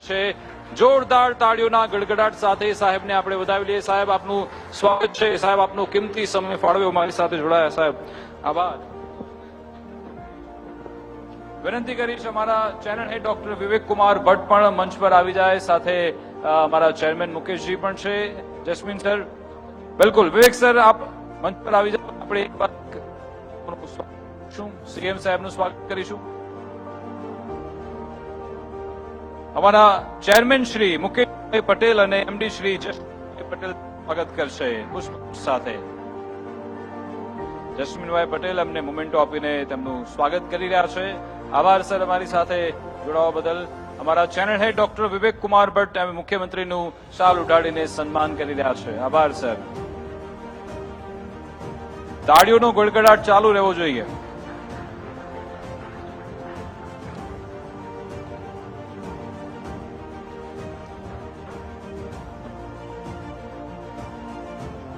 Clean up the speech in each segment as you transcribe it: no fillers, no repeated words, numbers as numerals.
છે જોરદાર તાળીઓના ગડગડાટ સાથે સાહેબને આપણે વધાવી લઈએ। સાહેબ આપનું સ્વાગત છે। સાહેબ આપનો કિંમતી સમય ફાળવ્યો મારી સાથે જોડાયા સાહેબ, આભાર। વિનંતી કરીશ અમારા ચેનલ હેડ ડોક્ટર વિવેક કુમાર ભટ્ટ પણ મંચ પર આવી જાય, સાથે અમારા ચેરમેન મુકેશજી પણ છે। જસ્મીન સર, બિલકુલ વિવેક સર આપ મંચ પર આવી જાઓ। આપણે એક વાર સીએમ સાહેબનું સ્વાગત કરીશું। અમારા ચેરમેન શ્રી મુકેશભાઈ પટેલ અને એમડી શ્રી જસ્મીનભાઈ પટેલ સ્વાગત કરશે પુષ્પ સાથે। જસ્મીનભાઈ પટેલ અમને મોમેન્ટો આપીને તેમનું સ્વાગત કરી રહ્યા છે। આભાર સર અમારી સાથે જોડાવા બદલ। અમારા ચેનલ હેડ ડોક્ટર વિવેક કુમાર ભટ્ટ મુખ્યમંત્રીનું શાલ ઉડાડીને સન્માન કરી રહ્યા છે। આભાર સર। તાળીઓનો ગડગડાટ ચાલુ રહેવો જોઈએ।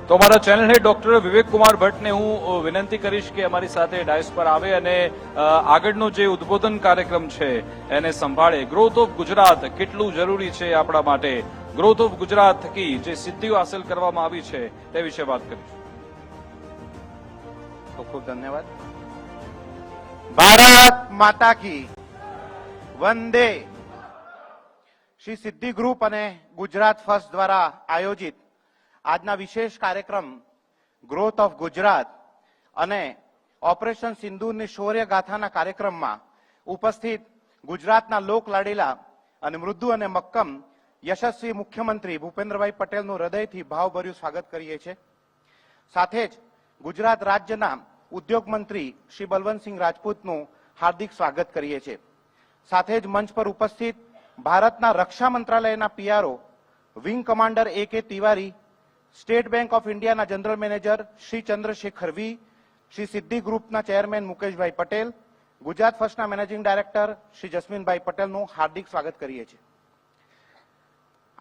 તો અમારા ચેનલ હેડ ડોક્ટર વિવેક કુમાર ભટ્ટને હું વિનંતી કરીશ કે અમારી સાથે ડાયસ પર આવે અને આગળનો જે ઉદ્બોધન કાર્યક્રમ છે એને સંભાળે। ગ્રોથ ઓફ ગુજરાત કેટલું જરૂરી છે આપણા માટે, ગ્રોથ ઓફ ગુજરાત થકી જે સિદ્ધિઓ હાંસલ કરવામાં આવી છે તે વિશે વાત કરીશું। ખૂબ ખૂબ ધન્યવાદ। ભારત માતા કી વંદે। શ્રી સિદ્ધિ ગ્રુપ અને ગુજરાત ફર્સ્ટ દ્વારા આયોજિત આજના વિશેષ કાર્યક્રમ ગ્રોથ ઓફ ગુજરાત અને ઓપરેશન સિંદૂરની શૌર્ય ગાથાના કાર્યક્રમમાં ઉપસ્થિત ગુજરાતના લોક લાડીલા અને મૃદુ અને મક્કમ યશસ્વી મુખ્યમંત્રી ભૂપેન્દ્રભાઈ પટેલનું હૃદયથી ભાવભર્યું સ્વાગત કરીએ છીએ। સાથે જ ગુજરાત રાજ્યના ઉદ્યોગ મંત્રી શ્રી બલવંતસિંહ રાજપૂતનું હાર્દિક સ્વાગત કરીએ છીએ। સાથે જ મંચ પર ઉપસ્થિત ભારતના રક્ષા મંત્રાલયના PRO wing commander A.K. Tiwari, state bank of ઇન્ડિયાના જનરલ મેનેજર શ્રી ચંદ્રશેખર વી, શ્રી સિદ્ધિ ગ્રુપના ચેરમેન મુકેશભાઈ પટેલ, ગુજરાત ફર્સ્ટના મેનેજિંગ ડાયરેક્ટર શ્રી જસ્મીનભાઈ પટેલનું હાર્દિક સ્વાગત કરીએ છીએ।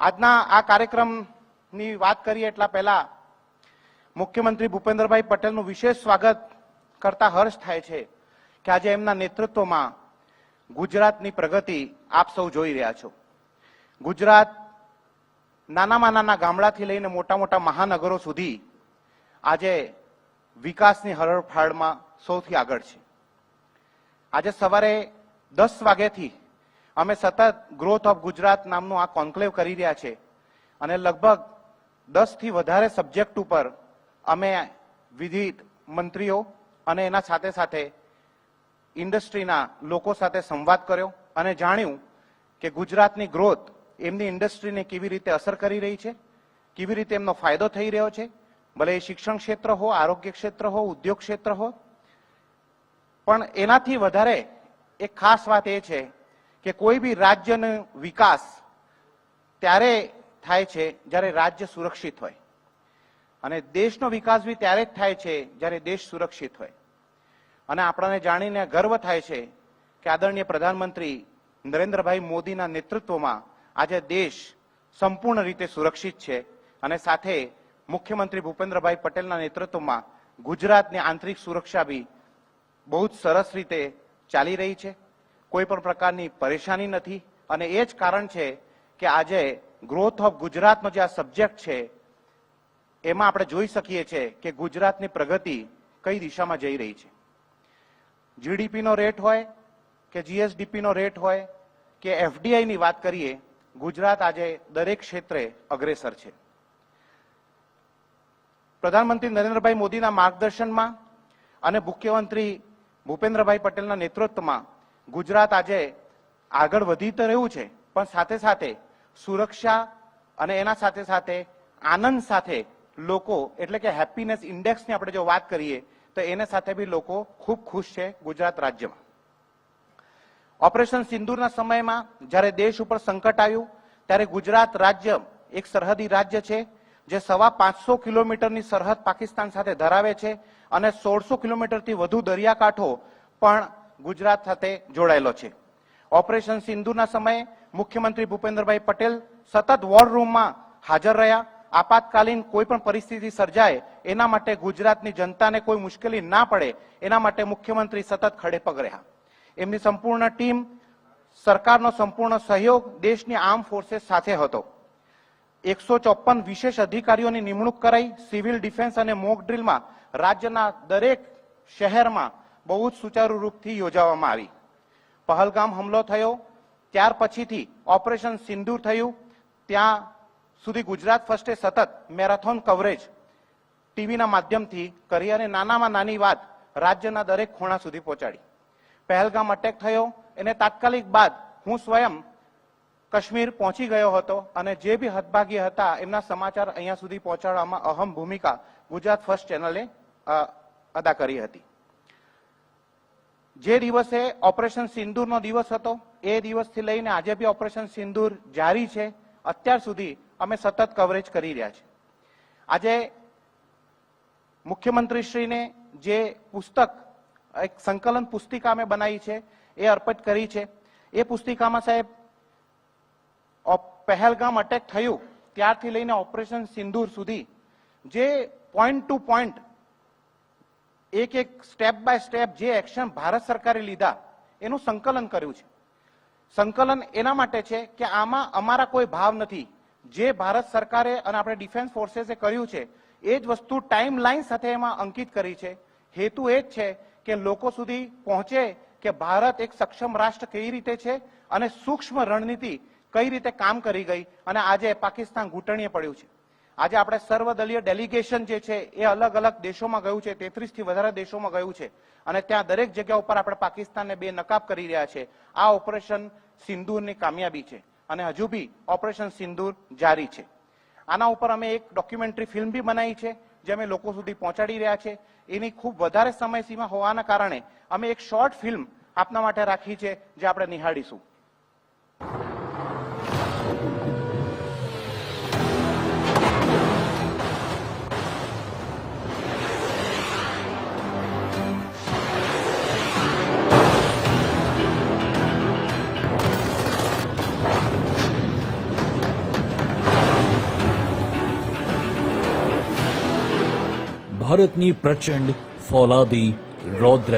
આજના આ કાર્યક્રમની વાત કરીએ એટલા પહેલા મુખ્યમંત્રી ભૂપેન્દ્રભાઈ પટેલનું વિશેષ સ્વાગત કરતા હર્ષ થાય છે કે આજે એમના નેતૃત્વમાં ગુજરાતની પ્રગતિ આપ સૌ જોઈ રહ્યા છો। ગુજરાત નાનામાં નાના ગામડાથી લઈને મોટા મોટા મહાનગરો સુધી આજે વિકાસની હરણફાળમાં સૌથી આગળ છે। આજે સવારે 10 વાગ્યાથી અમે સતત ગ્રોથ ઓફ ગુજરાત નામનું આ કોન્ક્લેવ કરી રહ્યા છે અને લગભગ 10 થી વધારે સબ્જેક્ટ ઉપર અમે વિવિધ મંત્રીઓ અને એના સાથે સાથે ઇન્ડસ્ટ્રીના લોકો સાથે સંવાદ કર્યો અને જાણ્યું કે ગુજરાતની ગ્રોથ એમની ઇન્ડસ્ટ્રીને કેવી રીતે અસર કરી રહી છે, કેવી રીતે એમનો ફાયદો થઈ રહ્યો છે, ભલે એ શિક્ષણ ક્ષેત્ર હો, આરોગ્ય ક્ષેત્ર હો, ઉદ્યોગ ક્ષેત્ર હો। પણ એનાથી વધારે એક ખાસ વાત એ છે કે કોઈ બી રાજ્યનો વિકાસ ત્યારે થાય છે જ્યારે રાજ્ય સુરક્ષિત હોય અને દેશનો વિકાસ બી ત્યારે જ થાય છે જ્યારે દેશ સુરક્ષિત હોય। અને આપણને જાણીને ગર્વ થાય છે કે આદરણીય પ્રધાનમંત્રી નરેન્દ્રભાઈ મોદીના નેતૃત્વમાં આજે દેશ સંપૂર્ણ રીતે સુરક્ષિત છે અને સાથે મુખ્યમંત્રી ભૂપેન્દ્રભાઈ પટેલના નેતૃત્વમાં ગુજરાતની આંતરિક સુરક્ષા બી બહુ જ સરસ રીતે ચાલી રહી છે। કોઈ પણ પ્રકારની પરેશાની નથી અને એ જ કારણ છે કે આજે ગ્રોથ ઓફ ગુજરાતનો જે આ સબ્જેક્ટ છે એમાં આપણે જોઈ શકીએ છીએ કે ગુજરાતની પ્રગતિ કઈ દિશામાં જઈ રહી છે। જીડીપીનો રેટ હોય કે જીએસડીપીનો રેટ હોય કે એફડીઆઈની વાત કરીએ, ગુજરાત આજે દરેક ક્ષેત્રે અગ્રેસર છે। પ્રધાનમંત્રી નરેન્દ્રભાઈ મોદીના માર્ગદર્શનમાં અને મુખ્યમંત્રી ભૂપેન્દ્રભાઈ પટેલના નેતૃત્વમાં ગુજરાત આજે આગળ વધી તો રહ્યું છે પણ સાથે સાથે સુરક્ષા અને એના સાથે સાથે આનંદ સાથે લોકો એટલે કે હેપીનેસ ઇન્ડેક્સની આપણે જો વાત કરીએ તો એને સાથે બી લોકો ખૂબ ખુશ છે ગુજરાત રાજ્યમાં। ઓપરેશન સિંદૂરના સમયમાં જ્યારે દેશ ઉપર સંકટ આવ્યું ત્યારે ગુજરાત રાજ્ય એક સરહદી રાજ્ય છે જે 550 કિલોમીટરની સરહદ પાકિસ્તાન સાથે ધરાવે છે અને 1600 કિલોમીટરથી વધુ દરિયાકાંઠો પણ ગુજરાત સાથે જોડાયેલો છે। ઓપરેશન સિંદૂરના સમયે મુખ્યમંત્રી ભૂપેન્દ્રભાઈ પટેલ સતત વોર રૂમમાં હાજર રહ્યા। આપાતકાલીન કોઈ પણ પરિસ્થિતિ સર્જાય એના માટે ગુજરાતની જનતાને કોઈ મુશ્કેલી ના પડે એના માટે મુખ્યમંત્રી સતત ખડે પગ રહ્યા। એમની સંપૂર્ણ ટીમ સરકારનો સંપૂર્ણ સહયોગ દેશની આર્મ ફોર્सेस સાથે હતો. 154 વિશેષ અધિકારીઓની નિમણૂક કરાઈ. સિવિલ ડિફેન્સ અને મોક ડ્રીલમાં રાજ્યના દરેક શહેરમાં બહુ જ સુચારુ રૂપથી યોજવામાં આવી. પહલગામ હુમલો થયો ત્યાર પછીથી ઓપરેશન સિંદૂર થયું, ત્યાં સુધી ગુજરાત ફર્સ્ટે સતત મેરેથોન કવરેજ ટીવીના માધ્યમથી કરી અને નાનામાં નાની વાત રાજ્યના દરેક ખૂણા સુધી પહોંચાડી. પહેલગામ અટેક થયો એને તાત્કાલિક બાદ હું સ્વયં કાશ્મીર પહોંચી ગયો હતો અને જે બી હતભાગી હતા એમના સમાચાર અહીંયા સુધી પહોંચાડવામાં અહમ ભૂમિકા ગુજરાત ફર્સ્ટ ચેનલે અદા કરી હતી. જે દિવસે ઓપરેશન સિંદૂરનો દિવસ હતો એ દિવસથી લઈને આજે બી ઓપરેશન સિંદૂર જારી છે. અત્યાર સુધી અમે સતત કવરેજ કરી રહ્યા છીએ. આજે મુખ્યમંત્રીશ્રીને જે પુસ્તક એક સંકલન પુસ્તિકા અમે બનાવી છે એ અર્પિત કરી છે. એ પુસ્તિકામાં સાહેબ પહેલગામ અટેક થયું ત્યારથી લઈને ઓપરેશન સિંદૂર સુધી જે પોઈન્ટ ટુ પોઈન્ટ એક એક સ્ટેપ બાય સ્ટેપ જે એક્શન ભારત સરકારે લીધા એનું સંકલન કર્યું છે. સંકલન એના માટે છે કે આમાં અમારા કોઈ ભાવ નથી. જે ભારત સરકારે અને આપણે ડિફેન્સ ફોર્સેસે કર્યું છે એ જ વસ્તુ ટાઈમ લાઈન સાથે એમાં અંકિત કરી છે. હેતુ એ જ છે કે લોકો સુધી પહોંચે કે ભારત એક સક્ષમ રાષ્ટ્ર કઈ રીતે છે અને સૂક્ષ્મ રણનીતિ કઈ રીતે કામ કરી ગઈ અને આજે પાકિસ્તાન ઘૂંટણીએ પડ્યું છે. આજે આપણે સર્વદલીય ડેલિગેશન જે છે એ અલગ અલગ દેશોમાં ગયું છે, 33 થી વધારે દેશોમાં ગયું છે અને ત્યાં દરેક જગ્યા ઉપર આપણે પાકિસ્તાનને બેનકાબ કરી રહ્યા છે. આ ઓપરેશન સિંદૂરની કામયાબી છે અને હજુ બી ઓપરેશન સિંદૂર જારી છે. આના ઉપર અમે એક ડોક્યુમેન્ટરી ફિલ્મ બી બનાવી છે જે અમે લોકો સુધી પહોંચાડી રહ્યા છે. એની ખૂબ વધારે સમયસીમા હોવાના કારણે અમે એક શોર્ટ ફિલ્મ આપના માટે રાખી છે જે આપણે નિહાળીશું. ભારતની પ્રચંડ, ફૌલાદી, રૌદ્ર,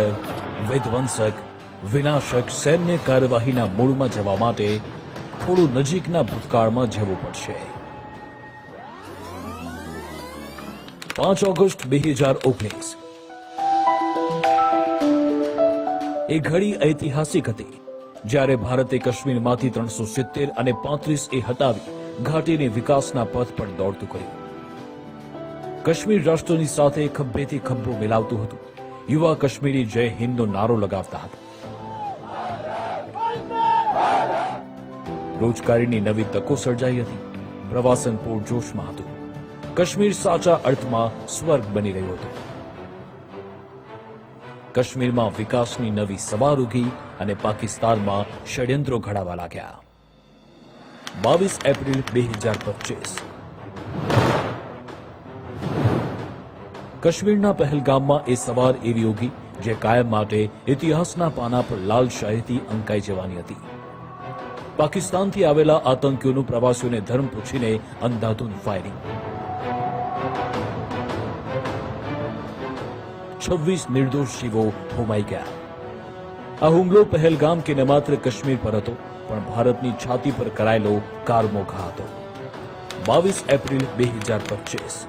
વિધ્વંસક, વિનાશક સૈન્ય કાર્યવાહીના મૂળમાં જવા માટે થોડું નજીકના ભૂતકાળમાં જવું પડશે. 5 ઓગસ્ટ 2019 એ ઘડી ઐતિહાસિક હતી જ્યારે ભારતે કાશ્મીરમાંથી 370 અને 35 એ હટાવી ઘાટીને વિકાસના પથ પર દોડતું કર્યું. કાશ્મીર રાષ્ટ્રની સાથે ખભેથી ખભો મિલાવતું હતું. યુવા કાશ્મીરી જય હિન્દનો નારો લગાવતા હતા. રોજગારીની નવી તકો સર્જાઈ હતી. પ્રવાસન પૂરજોશમાં હતું. કાશ્મીર સાચા અર્થમાં સ્વર્ગ બની રહ્યું હતું. કાશ્મીરમાં વિકાસની નવી સવાર ઉગી અને પાકિસ્તાનમાં ષડયંત્રો ઘડાવા લાગ્યા. 22 એપ્રિલ 2025 કાશ્મીરના પહેલગામમાં એ સવાર એવી ઉગી જે કાયમ માટે ઇતિહાસના પાના પર લાલ શાહીથી અંકાઈ જવાની હતી. પાકિસ્તાનથી આવેલા આતંકીઓનું પ્રવાસીઓને ધર્મ પૂછીને અંધાધૂંધ ફાયરિંગ. 26 નિર્દોષ જીવો હોમાઈ ગયા. આ હુમલો પહેલગામ કે ન માત્ર કાશ્મીર પર હતો પણ ભારતની છાતી પર કરાયેલો કારમો ઘા હતો. 22 એપ્રિલ 2025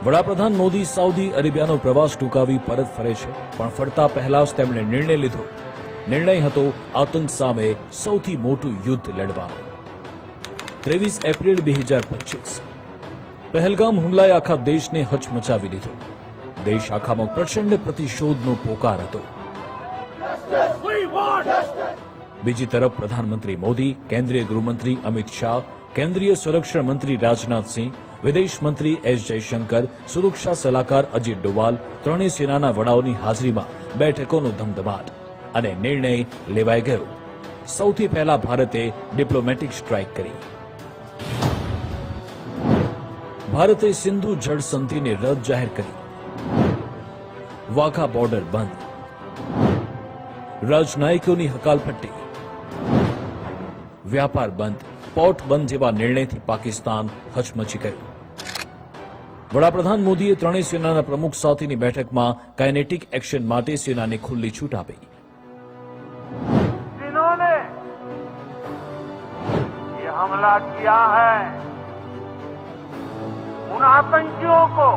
વડાપ્રધાન મોદી સાઉદી અરેબિયાનો પ્રવાસ ટૂંકાવી પરત ફરે છે પણ ફરતા પહેલા જ તેમણે નિર્ણય લીધો. નિર્ણય હતો આતંક સામે સૌથી મોટું યુદ્ધ લડવાનો. 23 એપ્રિલ 2025 પહેલગામ હુમલાએ આખા દેશને હચમચાવી દીધો. દેશ આખામાં પ્રચંડ પ્રતિશોધનો પોકાર હતો. બીજી તરફ પ્રધાનમંત્રી મોદી, કેન્દ્રીય ગૃહમંત્રી અમિત શાહ, કેન્દ્રીય સંરક્ષણ મંત્રી રાજનાથસિંહ, વિદેશ મંત્રી એસ જયશંકર, સુરક્ષા સલાહકાર અજીત ડોવાલ, ત્રણેય સેનાના વડાઓની હાજરીમાં બેઠકોનો ધમધમાટ અને નિર્ણય લેવાઈ ગયો. સૌથી પહેલા ભારતે ડિપ્લોમેટિક સ્ટ્રાઇક કરી. ભારતે સિંધુ જળ સંધિને રદ જાહેર કરી. વાઘા બોર્ડર બંધ. રાજનાયકોની હકાલપટ્ટી. વ્યાપાર બંધ, પોર્ટ બંધ જેવા નિર્ણયથી પાકિસ્તાન હચમચી ગયું. વડાપ્રધાન મોદીએ ત્રણેય સેનાના પ્રમુખ સાથેની બેઠકમાં કાઇનેટિક એક્શન માટે સેનાને ખુલ્લી છૂટ આપી. हमला किया है उन आतंकियों को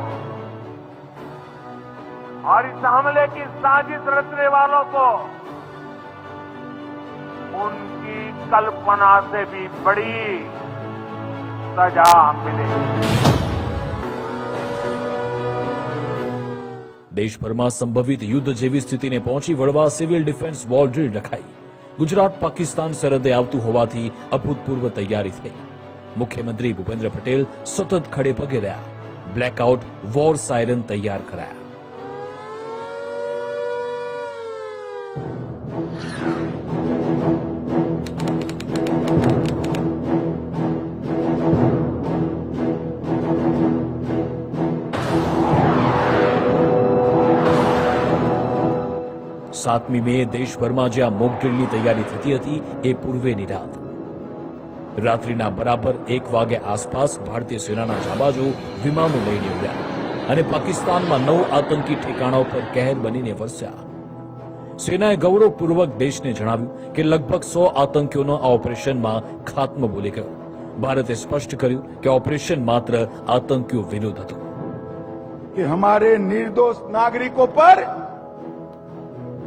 और इस हमले की साजिश रचने वालों को उनकी कल्पना से भी बड़ी सजा मिलेगी। દેશભરમાં સંભવિત યુદ્ધ જેવી સ્થિતિને પહોંચી વળવા સિવિલ ડિફેન્સ વોર ડ્રીલ રખાઈ. ગુજરાત પાકિસ્તાન સરહદે આવતું હોવાથી અભૂતપૂર્વ તૈયારી થઈ. મુખ્યમંત્રી ભૂપેન્દ્ર પટેલ સતત ખડે પગે રહ્યા. બ્લેકઆઉટ વોર સાયરન તૈયાર કરાયા. સાતમી મે દેશભરમાં જ્યાં મોક ડ્રીલની તૈયારી થતી હતી એ પૂર્વેની રાત. રાત્રિના બરાબર 1 વાગે આસપાસ ભારતીય સેનાના જાબાજો વિમાનો લઈને ઉડ્યા અને પાકિસ્તાનમાં 9 આતંકી ઠેકાણાઓ પર કહેર બનીને વરસ્યા. સેનાએ ગૌરવપૂર્વક દેશને જણાવ્યું કે લગભગ 100 આતંકીઓનો આ ઓપરેશનમાં ખાત્મો બોલી ગયો. ભારતે સ્પષ્ટ કર્યું કે ઓપરેશન માત્ર આતંકીઓ વિરુદ્ધ હતું. कि हमारे निर्दोष नागरिकों पर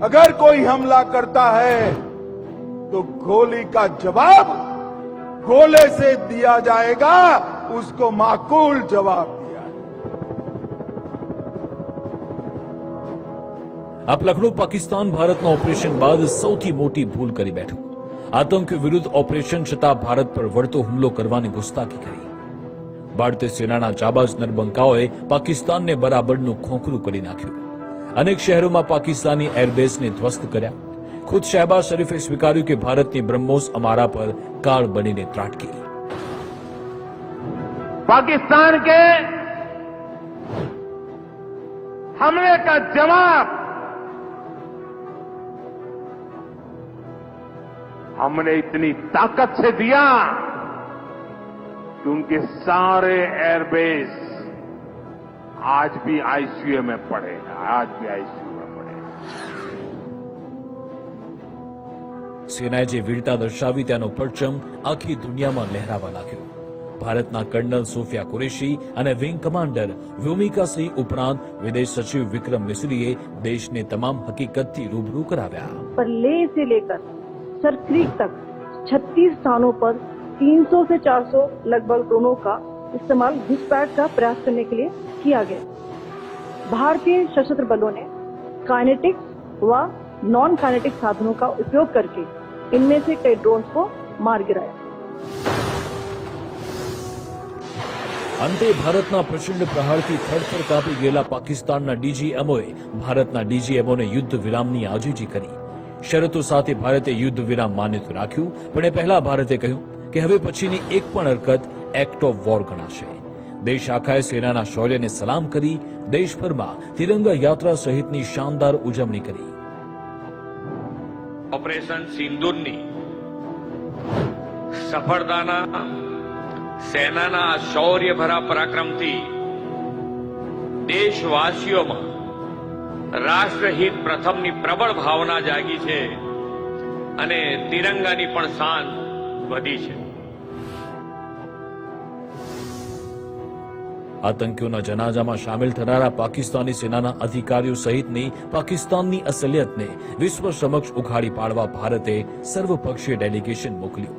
अगर कोई हमला करता है तो गोली का जवाब गोले से दिया जाएगा, उसको माकूल जवाब दिया। આ પલખડું પાકિસ્તાન ભારતના ઓપરેશન બાદ સૌથી મોટી ભૂલ કરી બેઠું. આતંકીઓ વિરુદ્ધ ઓપરેશન છતાં ભારત પર વળતો હુમલો કરવાની ગુસ્તાખી કરી. ભારતીય સેનાના જાબાજ નરબંકાઓએ પાકિસ્તાનને બરાબરનું ખોખરું કરી નાખ્યું. અનેક શહેરોમાં પાકિસ્તાની એરબેઝને ધ્વસ્ત કર્યા. ખુદ શહેબાઝ શરીફે સ્વીકાર્યું કે ભારતની બ્રહ્મોસ અમારા પર કાળ બનીને ત્રાટકી. पाकिस्तान के हमले का जवाब हमने इतनी ताकत से दिया कि उनके सारे एयरबेस आज भी आईसीयू में पड़े हैं, आज भी आईसीयू में पड़े हैं। સેનાએ જે વીરતા દર્શાવી તેનો પરચમ આખી દુનિયામાં લહેરાવા લાગ્યો. ભારતના કર્નલ સોફિયા કુરેશી અને વિંગ કમાન્ડર વ્યોમિકા સિંહ ઉપરાંત વિદેશ સચિવ વિક્રમ મિશ્રીએ દેશને તમામ હકીકતથી રૂબરૂ કરાવ્યા. पर ले से लेकर सरक्रीक तक 36 स्थानों पर 300 से 400 लगभग ड्रोनों का इस्तेमाल घुसपैठ का प्रयास करने के लिए किया गया. भारतीय सशस्त्र बलों ने काइनेटिक व नॉन काइनेटिक साधनों का उपयोग करके इनमें से कई ड्रोन को मार गिराया. અંતે ભારતના પ્રચંડ પ્રહારથી થરથર કાપી ગયેલા પાકિસ્તાનના ડીજીએમઓએ ભારતના ડીજીએમઓને યુદ્ધ વિરામની આજીજી કરી. શરતો સાથે ભારતે યુદ્ધ વિરામ માન્ય તો રાખ્યું, પણ એ પહેલા ભારતે કહ્યું કે હવે પછીની એક પણ હરકત એક્ટ ઓફ વોર ગણાશે. દેશ આખાએ સેનાના શૌર્યને સલામ કરી દેશભરમાં તિરંગા યાત્રા સહિતની શાનદાર ઉજવણી કરી. ઓપરેશન સિંદૂરની સફળતાના સેનાના શૌર્યભરા પરાક્રમથી દેશવાસીઓમાં રાષ્ટ્રહિત પ્રથમની પ્રબળ ભાવના જાગી છે અને તિરંગાની પણ શાન વધી છે. આતંકીઓના જનાજામાં સામેલ થનારા પાકિસ્તાની સેનાના અધિકારીઓ સહિતની પાકિસ્તાનની અસલિયતને વિશ્વ સમક્ષ ઉઘાડી પાડવા ભારતે સર્વપક્ષીય ડેલિગેશન મોકલ્યું.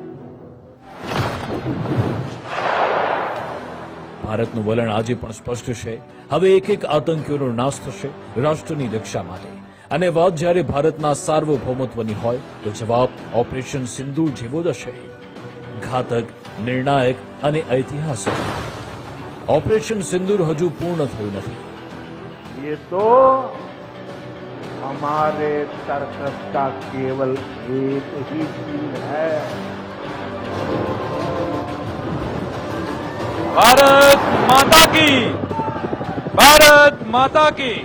ભારતનું વલણ આજે પણ સ્પષ્ટ છે. હવે એક એક આતંકીઓનો નાશ થશે રાષ્ટ્રની રક્ષા માટે. અને વાત જ્યારે ભારતના સાર્વભૌમત્વની હોય તો જવાબ ઓપરેશન સિંદૂર જેવો જ હશે. ઘાતક, નિર્ણાયક અને ઐતિહાસિક. ઓપરેશન સિંદૂર હજુ પૂર્ણ થયું નથી. ये तो हमारे तर्कस का केवल एक ही चीज है. ભારત માતા કી, ભારત માતા કી.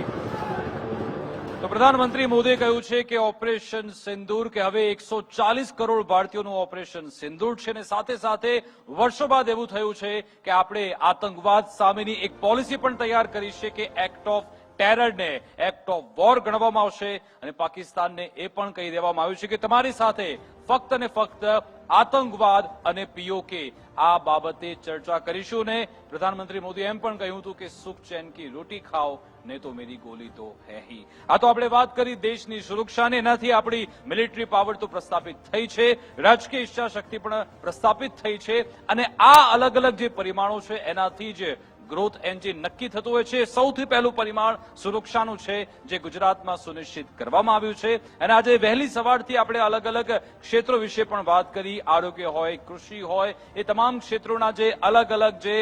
તો પ્રધાનમંત્રી મોદીએ કહ્યું છે કે ઓપરેશન સિંદૂર કે હવે 140 કરોડ ભારતીયોનું ઓપરેશન સિંદૂર છે અને સાથે સાથે વર્ષો બાદ એવું થયું છે કે આપણે આતંકવાદ સામેની એક પોલિસી પણ તૈયાર કરી છે કે એક્ટ ઓફ ટેરરને એક્ટ ઓફ વોર ગણવામાં આવશે અને પાકિસ્તાનને એ પણ કહી દેવામાં આવ્યું છે કે તમારી સાથે ફક્ત અને ફક્ત આતંકવાદ અને પીઓકે આ બાબતે ચર્ચા કરીશું ને પ્રધાનમંત્રી મોદીએ એમ પણ કહ્યું હતું કે સુખ ચેન કી રોટી ખાઓ નહીં તો મેરી ગોલી તો હૈ હી. આ તો આપણે વાત કરી દેશની સુરક્ષાને, એનાથી આપણી મિલિટરી પાવર તો પ્રસ્થાપિત થઈ છે, રાજકીય ઈચ્છા શક્તિ પણ પ્રસ્થાપિત થઈ છે અને આ અલગ અલગ જે પરિમાણો છે એનાથી જ ગ્રોથ એન્જિન નક્કી થતું હોય છે. સૌથી પહેલું પરિમાણ સુરક્ષાનું છે જે ગુજરાતમાં સુનિશ્ચિત કરવામાં આવ્યું છે અને આજે વહેલી સવારથી આપણે અલગ અલગ ક્ષેત્રો વિશે પણ વાત કરી. આરોગ્ય હોય, કૃષિ હોય, એ તમામ ક્ષેત્રોના જે અલગ અલગ જે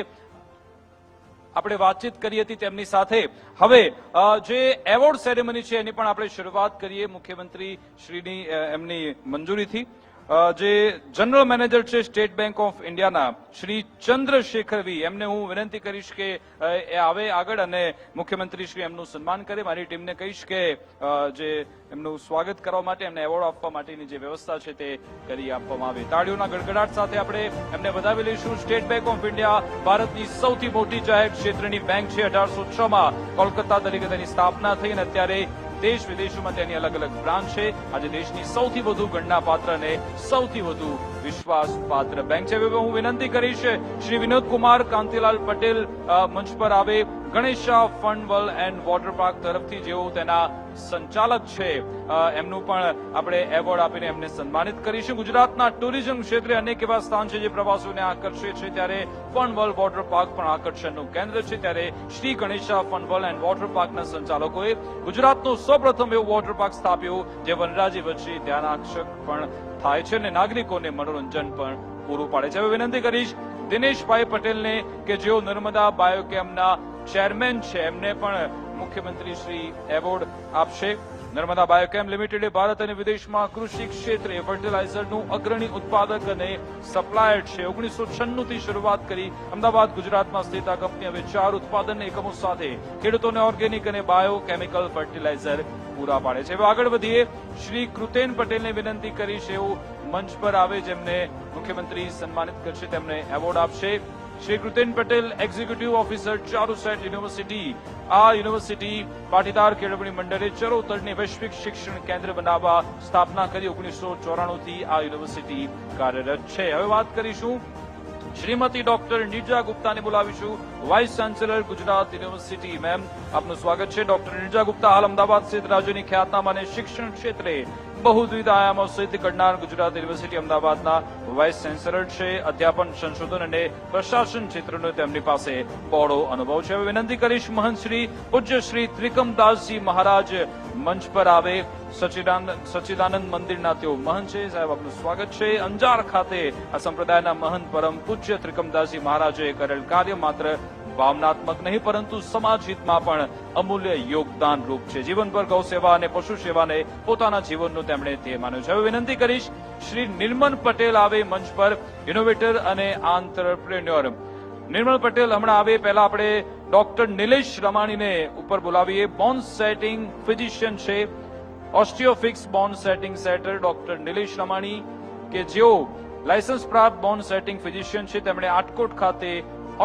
આપણે વાતચીત કરી હતી તેમની સાથે હવે જે એવોર્ડ સેરેમની છે એની પણ આપણે શરૂઆત કરીએ મુખ્યમંત્રી શ્રીની એમની મંજૂરીથી. જે જનરલ મેનેજર છે સ્ટેટ બેંક ઓફ ઇન્ડિયાના શ્રી ચંદ્રશેખર વી, એમને હું વિનંતી કરીશ કે એ આવે આગળ અને મુખ્યમંત્રી શ્રી એમનું સન્માન કરે. મારી ટીમને કહીશ કે જે એમનું સ્વાગત કરવા માટે, એમને એવોર્ડ આપવા માટેની જે વ્યવસ્થા છે તે કરી આપવામાં આવે. તાળીઓના ગડગડાટ સાથે આપણે એમને વધાવી લઈશું. સ્ટેટ બેંક ઓફ ઇન્ડિયા ભારતની સૌથી મોટી જાહેર ક્ષેત્રની બેંક છે. 1806માં કોલકાતા તરીકે તેની સ્થાપના થઈ અને અત્યારે દેશ વિદેશોમાં તેની અલગ અલગ બ્રાન્ચ છે. આજે દેશની સૌથી વધુ ગણનાપાત્ર અને સૌથી વધુ વિશ્વાસપાત્ર બેંક છે. હું વિનંતી કરીશ શ્રી વિનોદ કુમાર કાંતિલાલ પટેલ મંચ પર આવે. Ganesha fun world and water park તરફથી જેઓ તેના સંચાલક છે એમનું પણ આપણે એવોર્ડ આપીને એમને સન્માનિત કરીશું. ગુજરાતના ટુરિઝમ ક્ષેત્રે અનેક એવા સ્થાન છે જે પ્રવાસીઓને આકર્ષે છે, ત્યારે ફન વર્લ્ડ વોટર પાર્ક પણ આકર્ષણનું કેન્દ્ર છે. ત્યારે Shri Ganesha fun world and water પાર્કના સંચાલકોએ ગુજરાતનું સૌપ્રથમ એવું વોટર પાર્ક સ્થાપ્યું જે વનરાજી વચ્ચે ધ્યાનાકર્ષક પણ થાય છે અને નાગરિકોને મનોરંજન પણ પૂરું પાડે છે. હવે વિનંતી કરીશ દિનેશભાઈ પટેલને કે જેઓ નર્મદા બાયોકેમના ચેરમેન છે, એમને પણ મુખ્યમંત્રી શ્રી એવોર્ડ આપશે. નર્મદા બાયોકેમ લિમિટેડે ભારત અને વિદેશમાં કૃષિ ક્ષેત્રે ફર્ટિલાઇઝરનું અગ્રણી ઉત્પાદક અને સપ્લાયર છે. 1996 થી શરૂઆત કરી અમદાવાદ ગુજરાતમાં સ્થિત આ કંપની હવે 4 ઉત્પાદન એકમો સાથે ખેડૂતોને ઓર્ગેનિક અને બાયો કેમિકલ ફર્ટિલાઇઝર પૂરા પાડે છે. હવે આગળ વધીએ. શ્રી કૃતેન પટેલને વિનંતી કરીશ એવું મંચ પર આવે જેમને મુખ્યમંત્રી સન્માનિત કરશે, તેમને એવોર્ડ આપશે. Shri Kruten Patel executive officer Charusat university. આ યુનિવર્સિટી પાટીદાર કેળવણી મંડળે ચરોતરને વૈશ્વિક શિક્ષણ કેન્દ્ર બનાવવા સ્થાપના કરી. 1994 થી આ યુનિવર્સિટી કાર્યરત છે. હવે વાત કરીશું શ્રીમતી ડોક્ટર નિર્જા ગુપ્તાને બોલાવીશું, vice chancellor Gujarat university. Ma'am, આપનું સ્વાગત છે. ડોક્ટર નિર્જા ગુપ્તા હાલ અમદાવાદ સ્થિત રાજ્યની ખ્યાતનામ અને શિક્ષણ ક્ષેત્રે બહુવિધ આયામો સિદ્ધ કરનાર ગુજરાત યુનિવર્સિટી અમદાવાદના વાઇસ ચાન્સેલર છે. અધ્યાપન, સંશોધન અને પ્રશાસન ક્ષેત્રનો તેમની પાસે બહોળો અનુભવ છે. હવે વિનંતી કરીશ મહંત શ્રી પૂજ્ય શ્રી ત્રિકમદાસજી મહારાજ મંચ પર આવે. સચ્ચિદાનંદ મંદિરના તેઓ મહંત છે. સાહેબ, આપનું સ્વાગત છે. અંજાર ખાતે આ સંપ્રદાયના મહંત પરમ પૂજ્ય ત્રિકમદાસજી મહારાજે કરેલ કાર્ય માત્ર ભાવનાત્મક નહીં પરંતુ સમાજ હિતમાં પણ અમૂલ્ય યોગદાન રૂપ છે. જીવનભર ગૌ સેવા અને પશુ સેવાને પોતાના જીવનનું તેમણે તે માન્યું છે. હવે વિનંતી કરીશ શ્રી નિર્મલ પટેલ આવે મંચ પર, ઇનોવેટર અને આંત્રપ્રેન્યોર. નિર્મલ પટેલ હમણાં આવે. પહેલા આપણે ડોક્ટર નિલેશ રમાણીને ઉપર બોલાવીએ. બોન સેટિંગ ફિઝિશિયન છે, Osteofix bone setting setter doctor Nilesh Ramani કે જેઓ લાયસન્સ પ્રાપ્ત બોન સેટિંગ ફિઝિશિયન છે. તેમણે આટકોટ ખાતે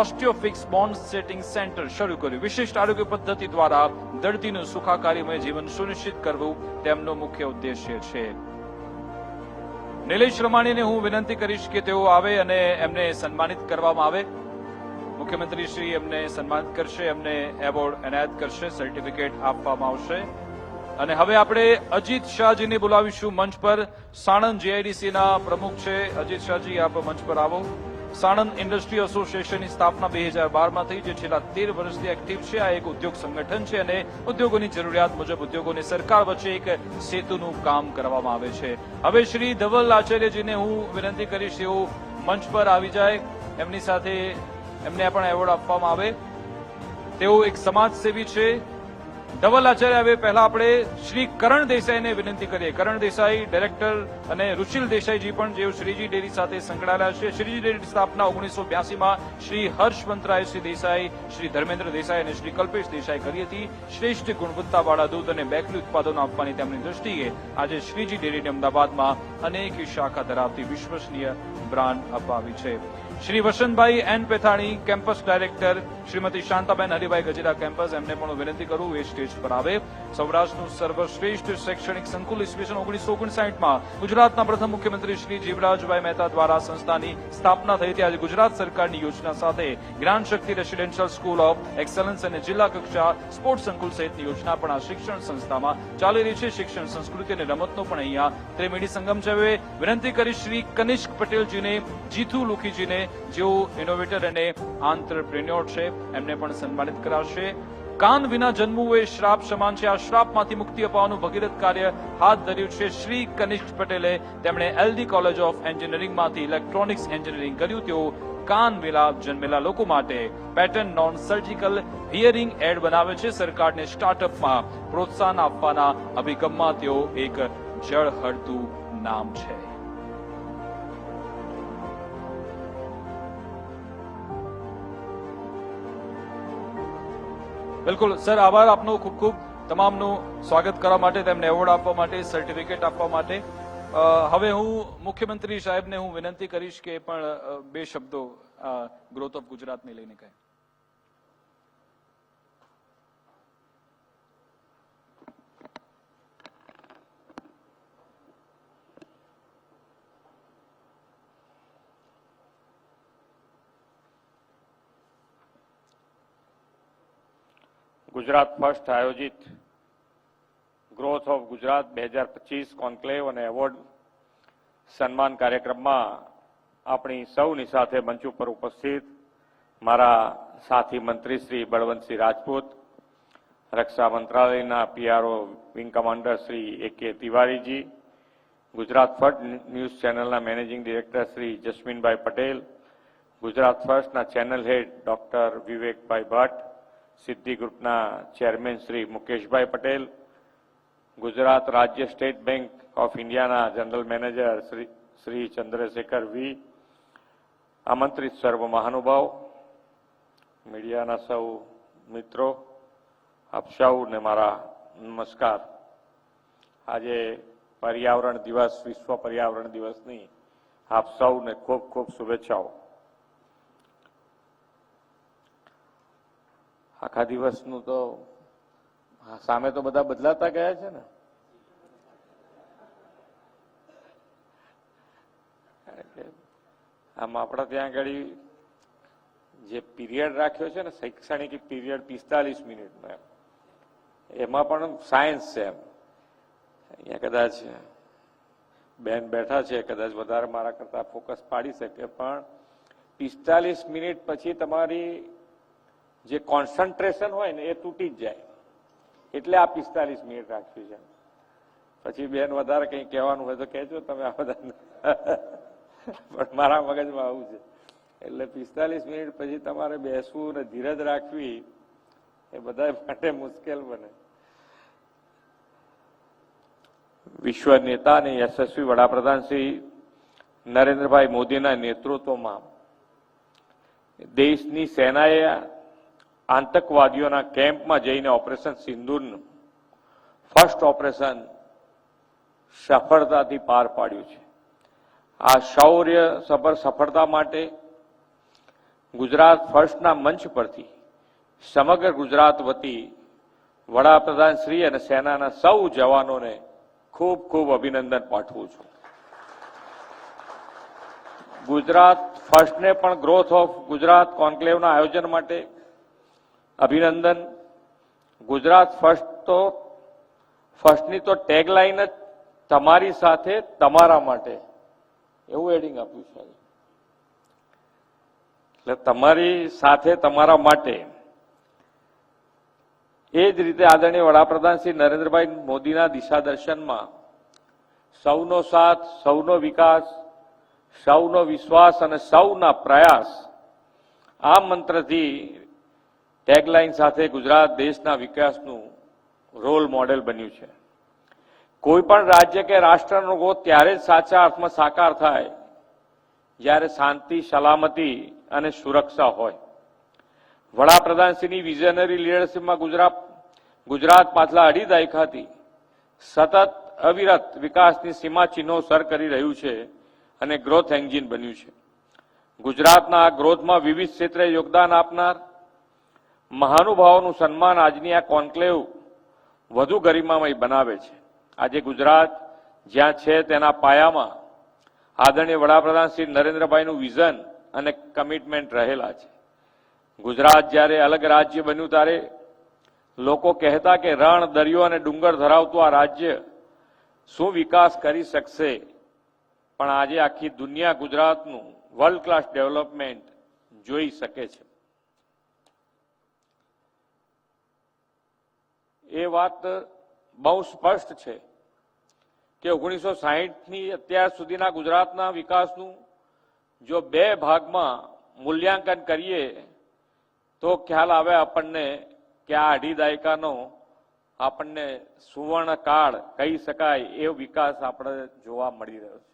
ઓસ્ટિયોફિક્સ બોન સેટિંગ સેન્ટર શરૂ કર્યું. વિશિષ્ટ આરોગ્ય પદ્ધતિ દ્વારા દર્દીનું સુખાકારીમય જીવન સુનિશ્ચિત કરવું તેમનો મુખ્ય ઉદ્દેશ્ય છે. નિલેશ રમાણીને હું વિનંતી કરીશ કે તેઓ આવે અને એમને સન્માનિત કરવામાં આવે. મુખ્યમંત્રી શ્રી એમને સન્માનિત કરશે, એમને એવોર્ડ એનાયત કરશે, સર્ટિફિકેટ આપવામાં આવશે. અને હવે આપણે અજીત શાહજીને બોલાવીશું મંચ પર. સાણંદ જીઆઈડીસીના પ્રમુખ છે અજીત શાહજી, આપ મંચ પર આવો. સાણંદ ઇન્ડસ્ટ્રી એસોસિએશનની સ્થાપના 2012માં થઈ, જે છેલ્લા 13 વર્ષથી એક્ટિવ છે. આ એક ઉદ્યોગ સંગઠન છે અને ઉદ્યોગોની જરૂરિયાત મુજબ ઉદ્યોગોની સરકાર વચ્ચે એક સેતુનું કામ કરવામાં આવે છે. હવે શ્રી ધવલ આચાર્યજીને હું વિનંતી કરીશ તેઓ મંચ પર આવી જાય. એમની સાથે એમને પણ એવોર્ડ આપવામાં આવે. તેઓ એક સમાજસેવી છે. ધવલ આચાર્ય આવે. પહેલા આપણે શ્રી કરણ દેસાઈને વિનંતી કરીએ. કરણ દેસાઈ ડાયરેક્ટર અને રુચિલ દેસાઈજી પણ જેઓ શ્રીજી ડેરી સાથે સંકળાયેલા છે. શ્રીજી ડેરીની સ્થાપના 1982માં શ્રી હર્ષવંતરાય શ્રી દેસાઈ, શ્રી ધર્મેન્દ્ર દેસાઈ અને શ્રી કલ્પેશ દેસાઈ કરી હતી. શ્રેષ્ઠ ગુણવત્તાવાળા દૂધ અને બેકરી ઉત્પાદનો આપવાની તેમની દ્રષ્ટિએ આજે શ્રીજી ડેરીને અમદાવાદમાં અનેક શાખા ધરાવતી વિશ્વસનીય બ્રાન્ડ અપાવી છે. Shri Vasantbhai N Pethani, campus director Shrimati Shantaben Haribhai Gajera campus, એમને પણ વિનંતી કરું એ સ્ટેજ પર આવે. સૌરાષ્ટ્રનું સર્વશ્રેષ્ઠ શૈક્ષણિક સંકુલ ઈસવીસન 1959માં ગુજરાતના પ્રથમ મુખ્યમંત્રી શ્રી જીવરાજભાઈ મહેતા દ્વારા સંસ્થાની સ્થાપના થઈ હતી. આજે ગુજરાત સરકારની યોજના સાથે જ્ઞાન શક્તિ રેસિડેન્શિયલ સ્કૂલ ઓફ એક્સલન્સ અને જિલ્લા કક્ષા સ્પોર્ટ્સ સંકુલ સહિતની યોજના પણ આ શિક્ષણ સંસ્થામાં ચાલી રહી છે. શિક્ષણ સંસ્કૃતિ અને રમતનો પણ અહીંયા ત્રિવેણી સંગમ છે. હવે વિનંતી કરી શ્રી કનિષ્ક પટેલજીને, જીતુ લુખીજીને, જેઓ ઇનોવેટર અને આંત્રપ્રેન્યોર છે, એમને પણ સન્માનિત કરાશે. કાન વિના જન્મવું એ શ્રાપ સમાન છે. આ શ્રાપમાંથી મુક્તિ અપાવવાનું ભગીરથ કાર્ય હાથ ધર્યું છે શ્રી કનિષ્ક પટેલે. તેમણે એલડી કોલેજ ઓફ એન્જિનિયરિંગમાંથી ઇલેક્ટ્રોનિક્સ એન્જિનિયરિંગ કર્યું. તેઓ કાન વિના જન્મેલા લોકો માટે pattern non surgical hearing aid બનાવે છે. સરકારને સ્ટાર્ટઅપમાં પ્રોત્સાહન આપવાના અભિગમમાં તેઓ એક ઝળહળતું નામ છે. બિલકુલ સર, આભાર આપનો ખૂબ ખૂબ, તમામનું સ્વાગત કરવા માટે, તેમને એવોર્ડ આપવા માટે, સર્ટિફિકેટ આપવા માટે. હવે હું મુખ્યમંત્રી સાહેબને હું વિનંતી કરીશ કે પણ બે શબ્દો ગ્રોથ ઓફ ગુજરાતને લઈને કહે. ગુજરાત ફર્સ્ટ આયોજિત ગ્રોથ ઓફ ગુજરાત 2025 કોન્ક્લેવ અને એવોર્ડ સન્માન કાર્યક્રમમાં આપણી સૌની સાથે મંચ ઉપર ઉપસ્થિત મારા સાથી મંત્રી શ્રી બળવંતસિંહ રાજપૂત, રક્ષા મંત્રાલયના PRO wing commander Shri A.K. તિવારીજી, ગુજરાત ફર્સ્ટ ન્યૂઝ ચેનલના મેનેજિંગ ડિરેક્ટર શ્રી જસ્મીનભાઈ પટેલ, ગુજરાત ફર્સ્ટના ચેનલ હેડ ડોક્ટર વિવેકભાઈ ભટ્ટ, સિદ્ધિ ગ્રુપના ચેરમેન શ્રી મુકેશભાઈ પટેલ, ગુજરાત રાજ્ય સ્ટેટ બેંક ઓફ ઇન્ડિયાના general manager Shri Chandrashekhar V, આમંત્રિત સર્વ મહાનુભાવ, મીડિયાના સૌ મિત્રો, આપ સૌને મારા નમસ્કાર. આજે પર્યાવરણ દિવસ, વિશ્વ પર્યાવરણ દિવસની આપ સૌને ખૂબ ખૂબ શુભેચ્છાઓ. આખા દિવસનું તો સામે તો બધા બદલાતા ગયા છે ને. આમ આપણા ત્યાં આગળ જે પીરિયડ રાખ્યો છે ને, શૈક્ષણિક પીરિયડ 45 મિનિટનો, એમાં પણ સાયન્સ છે. એમ અહીંયા કદાચ બેન બેઠા છે, કદાચ વધારે મારા કરતા ફોકસ પાડી શકે, પણ 45 મિનિટ પછી તમારી જે કોન્સન્ટ્રેશન હોય ને એ તૂટી જ જાય. એટલે આ 45 મિનિટ રાખ્યું છે. પછી બેન વધારે કંઈ કહેવાનું હોય તો કહેજો તમે, આ બધા પણ મારા મગજમાં આવું છે. એટલે 45 મિનિટ પછી તમારે બેસવું ને ધીરજ રાખવી એ બધા માટે મુશ્કેલ બને. વિશ્વ નેતા અને યશસ્વી વડાપ્રધાન શ્રી નરેન્દ્રભાઈ મોદીના નેતૃત્વમાં દેશની સેનાએ આતંકવાદીઓના કેમ્પમાં જઈને ઓપરેશન સિંદૂરનું ફર્સ્ટ ઓપરેશન સફળતાથી પાર પાડ્યું છે. આ શૌર્ય સભર સફળતા માટે ગુજરાત ફર્સ્ટના મંચ પરથી સમગ્ર ગુજરાત વતી વડાપ્રધાન શ્રી અને સેનાના સૌ જવાનોને ખૂબ ખૂબ અભિનંદન પાઠવું છું. ગુજરાત ફર્સ્ટને પણ ગ્રોથ ઓફ ગુજરાત કોન્ક્લેવના આયોજન માટે અભિનંદન. ગુજરાત ફર્સ્ટની તો ટેગલાઇન જ તમારી સાથે તમારા માટે, એવું એડિંગ આપ્યું છે. એટલે તમારી સાથે તમારા માટે. એ જ રીતે આદરણીય વડાપ્રધાન શ્રી નરેન્દ્રભાઈ મોદીના દિશાદર્શનમાં સૌનો સાથ, સૌનો વિકાસ, સૌનો વિશ્વાસ અને સૌના પ્રયાસ, આ મંત્રથી ટેગલાઇન સાથે ગુજરાત દેશના વિકાસનું રોલ મોડેલ બન્યું છે. કોઈ પણ રાજ્ય કે રાષ્ટ્રનો ગોળ ત્યારે જ સાચા અર્થમાં સાકાર થાય જ્યારે શાંતિ, સલામતી અને સુરક્ષા હોય. વડાપ્રધાનશ્રીની વિઝનરી લીડરશીપમાં ગુજરાત પાછલા અઢી દાયકાથી સતત અવિરત વિકાસની સીમાચિહ્નો સર કરી રહ્યું છે અને ગ્રોથ એન્જિન બન્યું છે. ગુજરાતના ગ્રોથમાં વિવિધ ક્ષેત્રે યોગદાન આપનાર મહાનુભાવોનું સન્માન આજની આ કોન્ક્લેવ વધુ ગરિમામય બનાવે છે. આજે ગુજરાત જ્યાં છે તેના પાયામાં આદરણીય વડાપ્રધાન શ્રી નરેન્દ્રભાઈનું વિઝન અને કમિટમેન્ટ રહેલા છે. ગુજરાત જ્યારે અલગ રાજ્ય બન્યું ત્યારે લોકો કહેતા કે રણ, દરિયો અને ડુંગર ધરાવતું આ રાજ્ય શું વિકાસ કરી શકશે, પણ આજે આખી દુનિયા ગુજરાતનું વર્લ્ડ ક્લાસ ડેવલપમેન્ટ જોઈ શકે છે. એ વાત બહુ સ્પષ્ટ છે કે 1960ની અત્યાર સુધીના ગુજરાતના વિકાસનું જો બે ભાગમાં મૂલ્યાંકન કરીએ તો ખ્યાલ આવે આપણને કે આ અઢી દાયકાનો આપણને સુવર્ણ કાળ કહી શકાય એ વિકાસ આપણે જોવા મળી રહ્યો છે.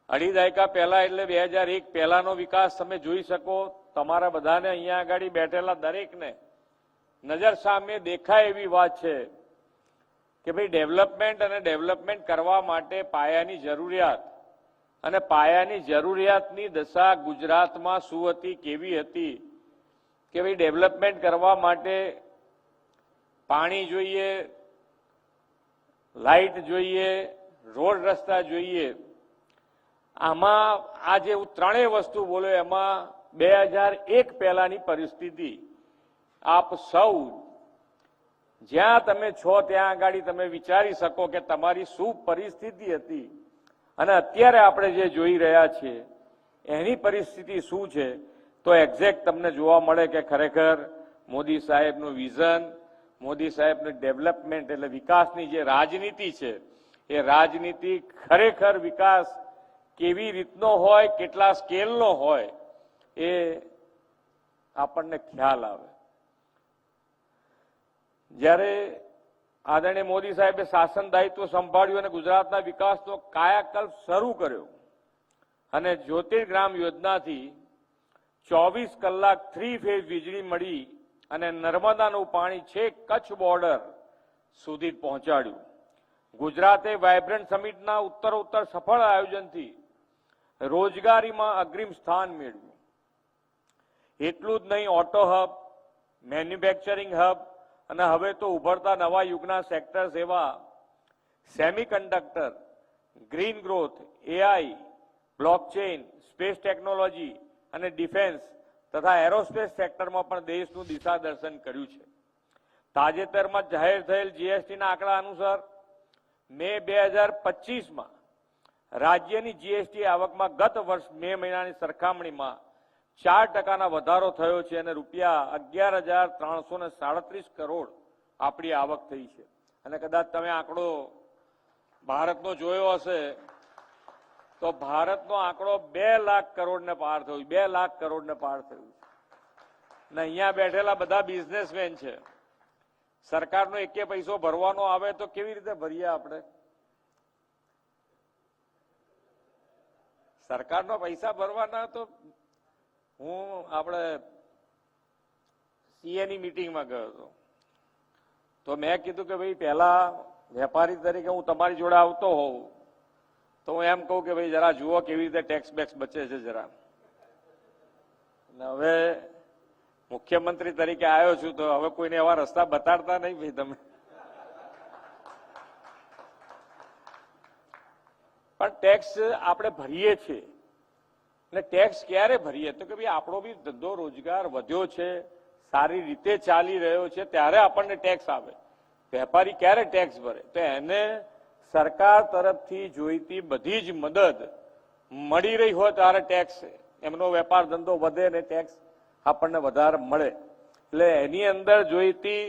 અઢી દાયકા પહેલા એટલે 2001 પહેલાનો વિકાસ તમે જોઈ શકો. તમારા બધાને અહીંયા આગળ બેઠેલા દરેકને નજર સામે દેખાય એવી વાત છે કે ભાઈ ડેવલપમેન્ટ અને ડેવલપમેન્ટ કરવા માટે પાયાની જરૂરિયાત અને પાયાની જરૂરિયાતની દશા ગુજરાતમાં શું હતી, કેવી હતી કે ભાઈ ડેવલપમેન્ટ કરવા માટે પાણી જોઈએ, લાઇટ જોઈએ, રોડ રસ્તા જોઈએ. આમાં આ જે ત્રણેય વસ્તુ બોલ્યો એમાં 2001 પહેલાની પરિસ્થિતિ આપ સૌ જ્યાં તમે છો ત્યાં આગળ તમે વિચારી શકો કે તમારી શું પરિસ્થિતિ હતી અને અત્યારે આપણે જે જોઈ રહ્યા છીએ એની પરિસ્થિતિ શું છે. તો એક્ઝેક્ટ તમને જોવા મળે કે ખરેખર મોદી સાહેબનું વિઝન, મોદી સાહેબનું ડેવલપમેન્ટ એટલે વિકાસની જે રાજનીતિ છે એ રાજનીતિ ખરેખર વિકાસ કેવી રીતનો હોય, કેટલા સ્કેલનો હોય એ આપણને ખ્યાલ આવે. જ્યારે આદરણીય મોદી સાહેબે શાસન દાયિત્વ સંભાળ્યું અને ગુજરાતના વિકાસનો કાયાકલ્પ શરૂ કર્યો અને જ્યોતિર્ગ્રામ યોજનાથી 24 કલાક 3 ફેઝ વીજળી મળી અને નર્મદાનું પાણી છેક કચ્છ બોર્ડર સુધી પહોંચાડ્યું. ગુજરાતે વાયબ્રન્ટ સમિટના ઉત્તરોત્તર સફળ આયોજનથી રોજગારીમાં અગ્રીમ સ્થાન મેળવ્યું. એટલું જ નહીં, ઓટો હબ, મેન્યુફેક્ચરિંગ હબ અને હવે તો ઉભરતા નવા યુગના સેક્ટર્સ એવા semiconductor, green growth, AI, blockchain, space technology અને ડિફેન્સ તથા એરોસ્પેસ સેક્ટરમાં પણ દેશનું દિશા દર્શન કર્યું છે. તાજેતરમાં જાહેર થયેલ જીએસટીના આંકડા અનુસાર મે 2025માં રાજ્યની જીએસટી આવકમાં ગત વર્ષ મે મહિનાની સરખામણીમાં 4% વધારો થયો છે અને રૂપિયા 11,337 કરોડ આપણી આવક થઈ છે. અને કદાચ તમે આંકડો ભારતનો જોયો હશે તો ભારતનો આંકડો 2 લાખ કરોડને પાર થયો, 2 લાખ કરોડને પાર થયું. અને અહીંયા બેઠેલા બધા બિઝનેસમેન છે. સરકારનો એકે પૈસો ભરવાનો આવે તો કેવી રીતે ભરીએ આપણે? સરકારનો પૈસા ભરવાના તો હું આપણે સીએની મીટિંગમાં ગયો હતો તો મેં કીધું કે ભાઈ પહેલા વેપારી તરીકે હું તમારી જોડે આવતો હોઉં તો હું એમ કહું કે ભાઈ જરા જુઓ કેવી રીતે ટેક્સ બેક્સ બચે છે જરા. અને હવે મુખ્યમંત્રી તરીકે આવ્યો છું તો હવે કોઈને એવા રસ્તા બતાડતા નહીં ભાઈ તમે. પણ ટેક્સ આપણે ભરીએ છીએ અને ટેક્સ ક્યારે ભરીએ તો કે ભાઈ આપણો બી ધંધો રોજગાર વધ્યો છે, સારી રીતે ચાલી રહ્યો છે ત્યારે આપણને ટેક્સ આવે. વેપારી ક્યારે ટેક્સ ભરે? તો એને સરકાર તરફથી જોઈતી બધી જ મદદ મળી રહી હોય ત્યારે ટેક્સ એમનો વેપાર ધંધો વધે ને ટેક્સ આપણને વધારે મળે. એટલે એની અંદર જોઈતી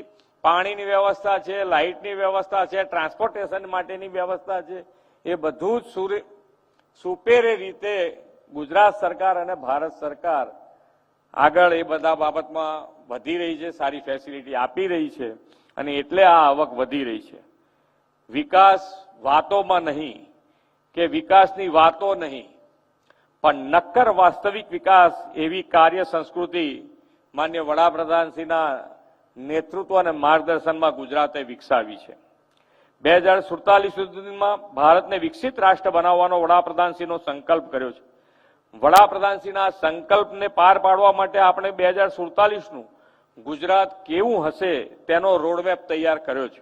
પાણીની વ્યવસ્થા છે, લાઇટની વ્યવસ્થા છે, ટ્રાન્સપોર્ટેશન માટેની વ્યવસ્થા છે, એ બધું જ સુપેરે રીતે ગુજરાત સરકાર અને ભારત સરકાર આગળ એ બધા બાબતમાં વધી રહી છે, સારી ફેસિલિટી આપી રહી છે અને એટલે આ આવક વધી રહી છે. વિકાસ વાતોમાં નહીં કે વિકાસની વાતો નહીં પણ નક્કર વાસ્તવિક વિકાસ એવી કાર્ય સંસ્કૃતિ માન્ય વડાપ્રધાનશ્રીના નેતૃત્વ અને માર્ગદર્શનમાં ગુજરાતે વિકસાવી છે. 2047 સુધીમાં ભારતને વિકસિત રાષ્ટ્ર બનાવવાનો વડાપ્રધાનશ્રીનો સંકલ્પ કર્યો છે. વડાપ્રધાનશ્રીના સંકલ્પને પાર પાડવા માટે આપણે 2047નું ગુજરાત કેવું હશે તેનો રોડમેપ તૈયાર કર્યો છે.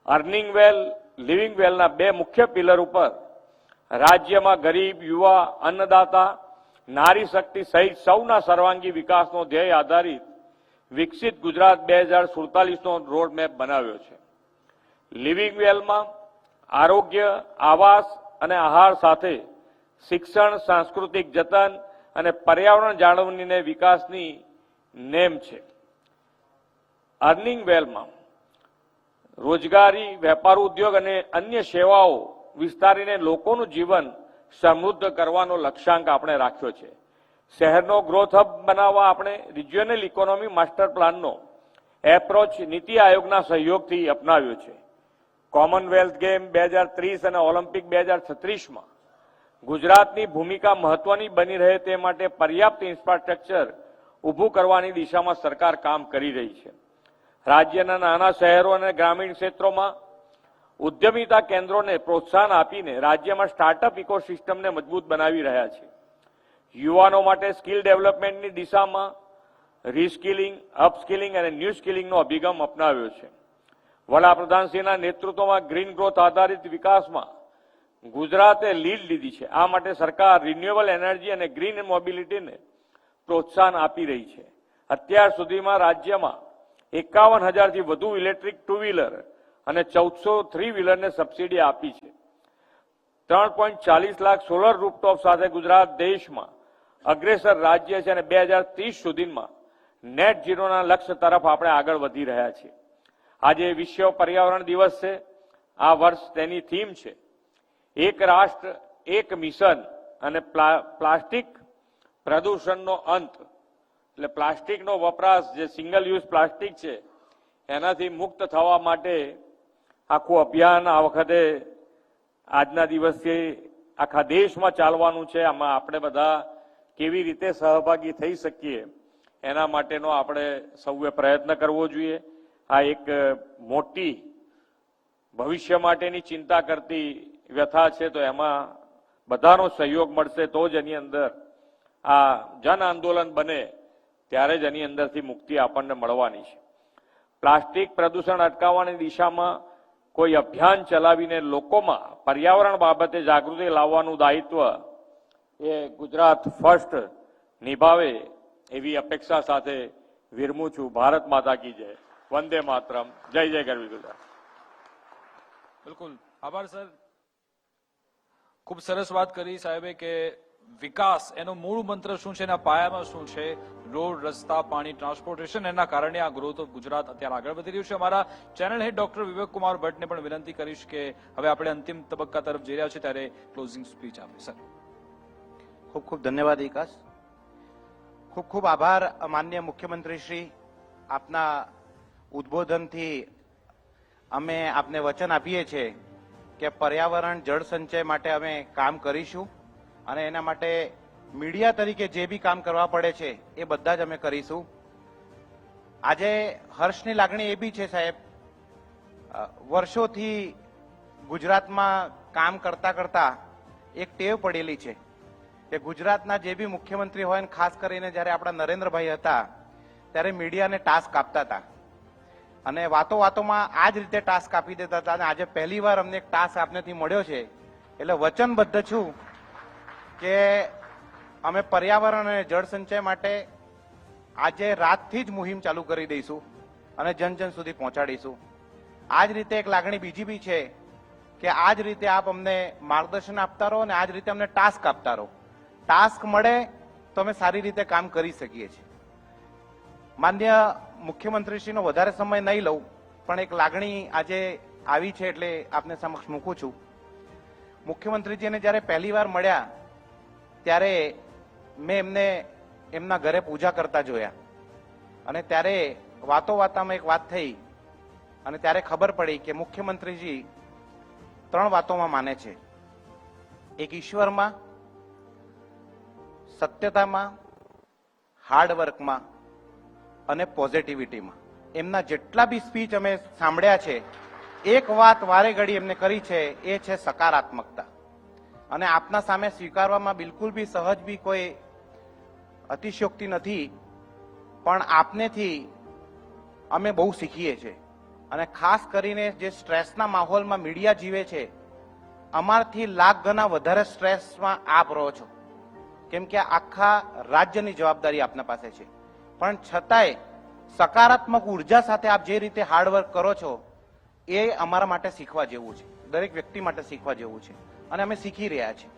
અર્નિંગ વેલ, લિવિંગ વેલના બે મુખ્ય પિલર ઉપર રાજ્યમાં ગરીબ, યુવા, અન્નદાતા, નારી શક્તિ સહિત સૌના સર્વાંગી વિકાસનો ધ્યેય આધારિત વિકસિત ગુજરાત 2047નો રોડમેપ બનાવ્યો છે. લિવિંગ વેલમાં આરોગ્ય, આવાસ અને આહાર સાથે શિક્ષણ, સાંસ્કૃતિક જતન અને પર્યાવરણ જાળવણીને વિકાસની નેમ છે. અર્નિંગ વેલમાં રોજગારી, વેપાર ઉદ્યોગ અને અન્ય સેવાઓ વિસ્તારીને લોકોનું જીવન સમૃદ્ધ કરવાનો લક્ષ્યાંક આપણે રાખ્યો છે. શહેરનો ગ્રોથ હબ બનાવવા આપણે રિજિયોનલ ઇકોનોમી માસ્ટર પ્લાનનો એપ્રોચ નીતિ આયોગના સહયોગથી અપનાવ્યો છે. કોમનવેલ્થ ગેમ 2030 અને ઓલિમ્પિક 2036માં ગુજરાતની ભૂમિકા મહત્વની બની રહે તે માટે પર્યાપ્ત ઇન્ફ્રાસ્ટ્રક્ચર ઊભું કરવાની દિશામાં સરકાર કામ કરી રહી છે. રાજ્યના નાના શહેરો અને ગ્રામીણ ક્ષેત્રોમાં ઉદ્યમિતા કેન્દ્રોને પ્રોત્સાહન આપીને રાજ્યમાં સ્ટાર્ટઅપ ઇકોસિસ્ટમને મજબૂત બનાવી રહ્યા છે. યુવાનો માટે સ્કિલ ડેવલપમેન્ટની દિશામાં રીસ્કિલિંગ, અપસ્કિલિંગ અને ન્યૂ સ્કિલિંગનો અભિગમ અપનાવ્યો છે. વડાપ્રધાનશ્રીના નેતૃત્વમાં ગ્રીન ગ્રોથ આધારિત વિકાસમાં ગુજરાતે લીડ લીધી છે. આ માટે સરકાર રિન્યુએબલ એનર્જી અને ગ્રીન મોબિલિટીને પ્રોત્સાહન આપી રહી છે. અત્યાર સુધીમાં રાજ્યમાં 51,000થી વધુ ઇલેક્ટ્રિક ટુ વ્હીલર અને 1400 થ્રી વ્હીલરને સબસિડી આપી છે. 3.40 લાખ સોલર રૂફટોપ સાથે ગુજરાત દેશમાં અગ્રેસર રાજ્ય છે અને 2030 સુધીમાં નેટ ઝીરોના લક્ષ્ય તરફ આપણે આગળ વધી રહ્યા છીએ. આજે વિશ્વ પર્યાવરણ દિવસ છે. આ વર્ષ તેની થીમ છે એક રાષ્ટ્ર એક મિશન અને પ્લાસ્ટિક પ્રદૂષણનો અંત. એટલે પ્લાસ્ટિકનો વપરાશ, જે સિંગલ યુઝ પ્લાસ્ટિક છે, એનાથી મુક્ત થવા માટે આખું અભિયાન આ વખતે આજના દિવસથી આખા દેશમાં ચાલવાનું છે. આમાં આપણે બધા કેવી રીતે સહભાગી થઈ શકીએ એના માટેનો આપણે સૌએ પ્રયત્ન કરવો જોઈએ. આ એક મોટી ભવિષ્ય માટેની ચિંતા કરતી વ્યથા છે, તો એમાં બધાનો સહયોગ મળશે તો જ એની અંદર આ જન આંદોલન બને, ત્યારે જ એની અંદરથી મુક્તિ આપણને મળવાની છે. પ્લાસ્ટિક પ્રદૂષણ અટકાવવાની દિશામાં કોઈ અભિયાન ચલાવીને લોકોમાં પર્યાવરણ બાબતે જાગૃતિ લાવવાનું દાયિત્વ એ ગુજરાત ફર્સ્ટ નિભાવે એવી અપેક્ષા સાથે વિરમું છું. ભારત માતા કી જય. વંદે માતરમ. જય જય ગરવી ગુજરાત. બિલકુલ આભાર સર. ખૂબ સરસ વાત કરી સાહેબે કે વિકાસ એનો મૂળ મંત્ર શું છે, એના પાયામાં શું છે, રોડ, રસ્તા, પાણી, ટ્રાન્સપોર્ટેશન, એના કારણે આ ગ્રોથ ઓફ ગુજરાત અત્યારે આગળ વધી રહ્યું છે. અમારા ચેનલ હેડ ડોક્ટર વિવેક કુમાર ભટ્ટને પણ વિનંતી કરીશ કે હવે આપણે અંતિમ તબક્કા તરફ જઈ રહ્યા છે ત્યારે ક્લોઝિંગ સ્પીચ આપે. સર, ખૂબ ખૂબ ધન્યવાદ વિકાસ. ખૂબ ખૂબ આભાર માનનીય મુખ્યમંત્રી શ્રી. આપના ઉદ્બોધનથી અમે આપને વચન આપીએ છીએ કે પર્યાવરણ જળ સંચય માટે અમે કામ કરીશું અને એના માટે મીડિયા તરીકે જે બી કામ કરવા પડે છે એ બધા જ અમે કરીશું. આજે હર્ષની લાગણી એ બી છે સાહેબ, વર્ષોથી ગુજરાતમાં કામ કરતા કરતા એક ટેવ પડેલી છે કે ગુજરાતના જે બી મુખ્યમંત્રી હોય, ખાસ કરીને જ્યારે આપણા નરેન્દ્રભાઈ હતા ત્યારે મીડિયાને ટાસ્ક આપતા હતા અને વાતો વાતોમાં આ જ રીતે ટાસ્ક આપી દેતા હતા. અને આજે પહેલી વાર અમને એક ટાસ્ક આપનેથી મળ્યો છે એટલે વચનબદ્ધ છું કે અમે પર્યાવરણ અને જળ સંચય માટે આજે રાતથી જ મુહિમ ચાલુ કરી દઈશું અને જન જન સુધી પહોંચાડીશું. આ જ રીતે એક લાગણી બીજી બી છે કે આ જ રીતે આપ અમને માર્ગદર્શન આપતા રહો અને આ જ રીતે અમને ટાસ્ક આપતા રહો. ટાસ્ક મળે તો અમે સારી રીતે કામ કરી શકીએ છીએ. માન્ય મુખ્યમંત્રીશ્રીનો વધારે સમય નહીં લઉં, પણ એક લાગણી આજે આવી છે એટલે આપને સમક્ષ મૂકું છું. મુખ્યમંત્રીજીને જ્યારે પહેલી વાર મળ્યા ત્યારે મેં એમને એમના ઘરે પૂજા કરતા જોયા અને ત્યારે વાતો વાતામાં એક વાત થઈ અને ત્યારે ખબર પડી કે મુખ્યમંત્રીજી 3 વાતોમાં માને છે. એક ઈશ્વરમાં, સત્યતામાં, હાર્ડવર્કમાં અને પોઝિટિવિટીમાં. એમના જેટલા બી સ્પીચ અમે સાંભળ્યા છે, એક વાત વારે ઘડી એમને કરી છે, એ છે સકારાત્મકતા. અને આપના સામે સ્વીકારવામાં બિલકુલ બી સહજ બી કોઈ અતિશયોક્તિ નથી, પણ આપનેથી અમે બહુ શીખીએ છીએ. અને ખાસ કરીને જે સ્ટ્રેસના માહોલમાં મીડિયા જીવે છે, અમારથી લાખ ગણા વધારે સ્ટ્રેસમાં આપ રહો છો, કેમ કે આખા રાજ્યની જવાબદારી આપના પાસે છે. પણ છતાંય સકારાત્મક ઉર્જા સાથે આપ જે રીતે હાર્ડવર્ક કરો છો એ અમારા માટે શીખવા જેવું છે, દરેક વ્યક્તિ માટે શીખવા જેવું છે, અને અમે શીખી રહ્યા છીએ.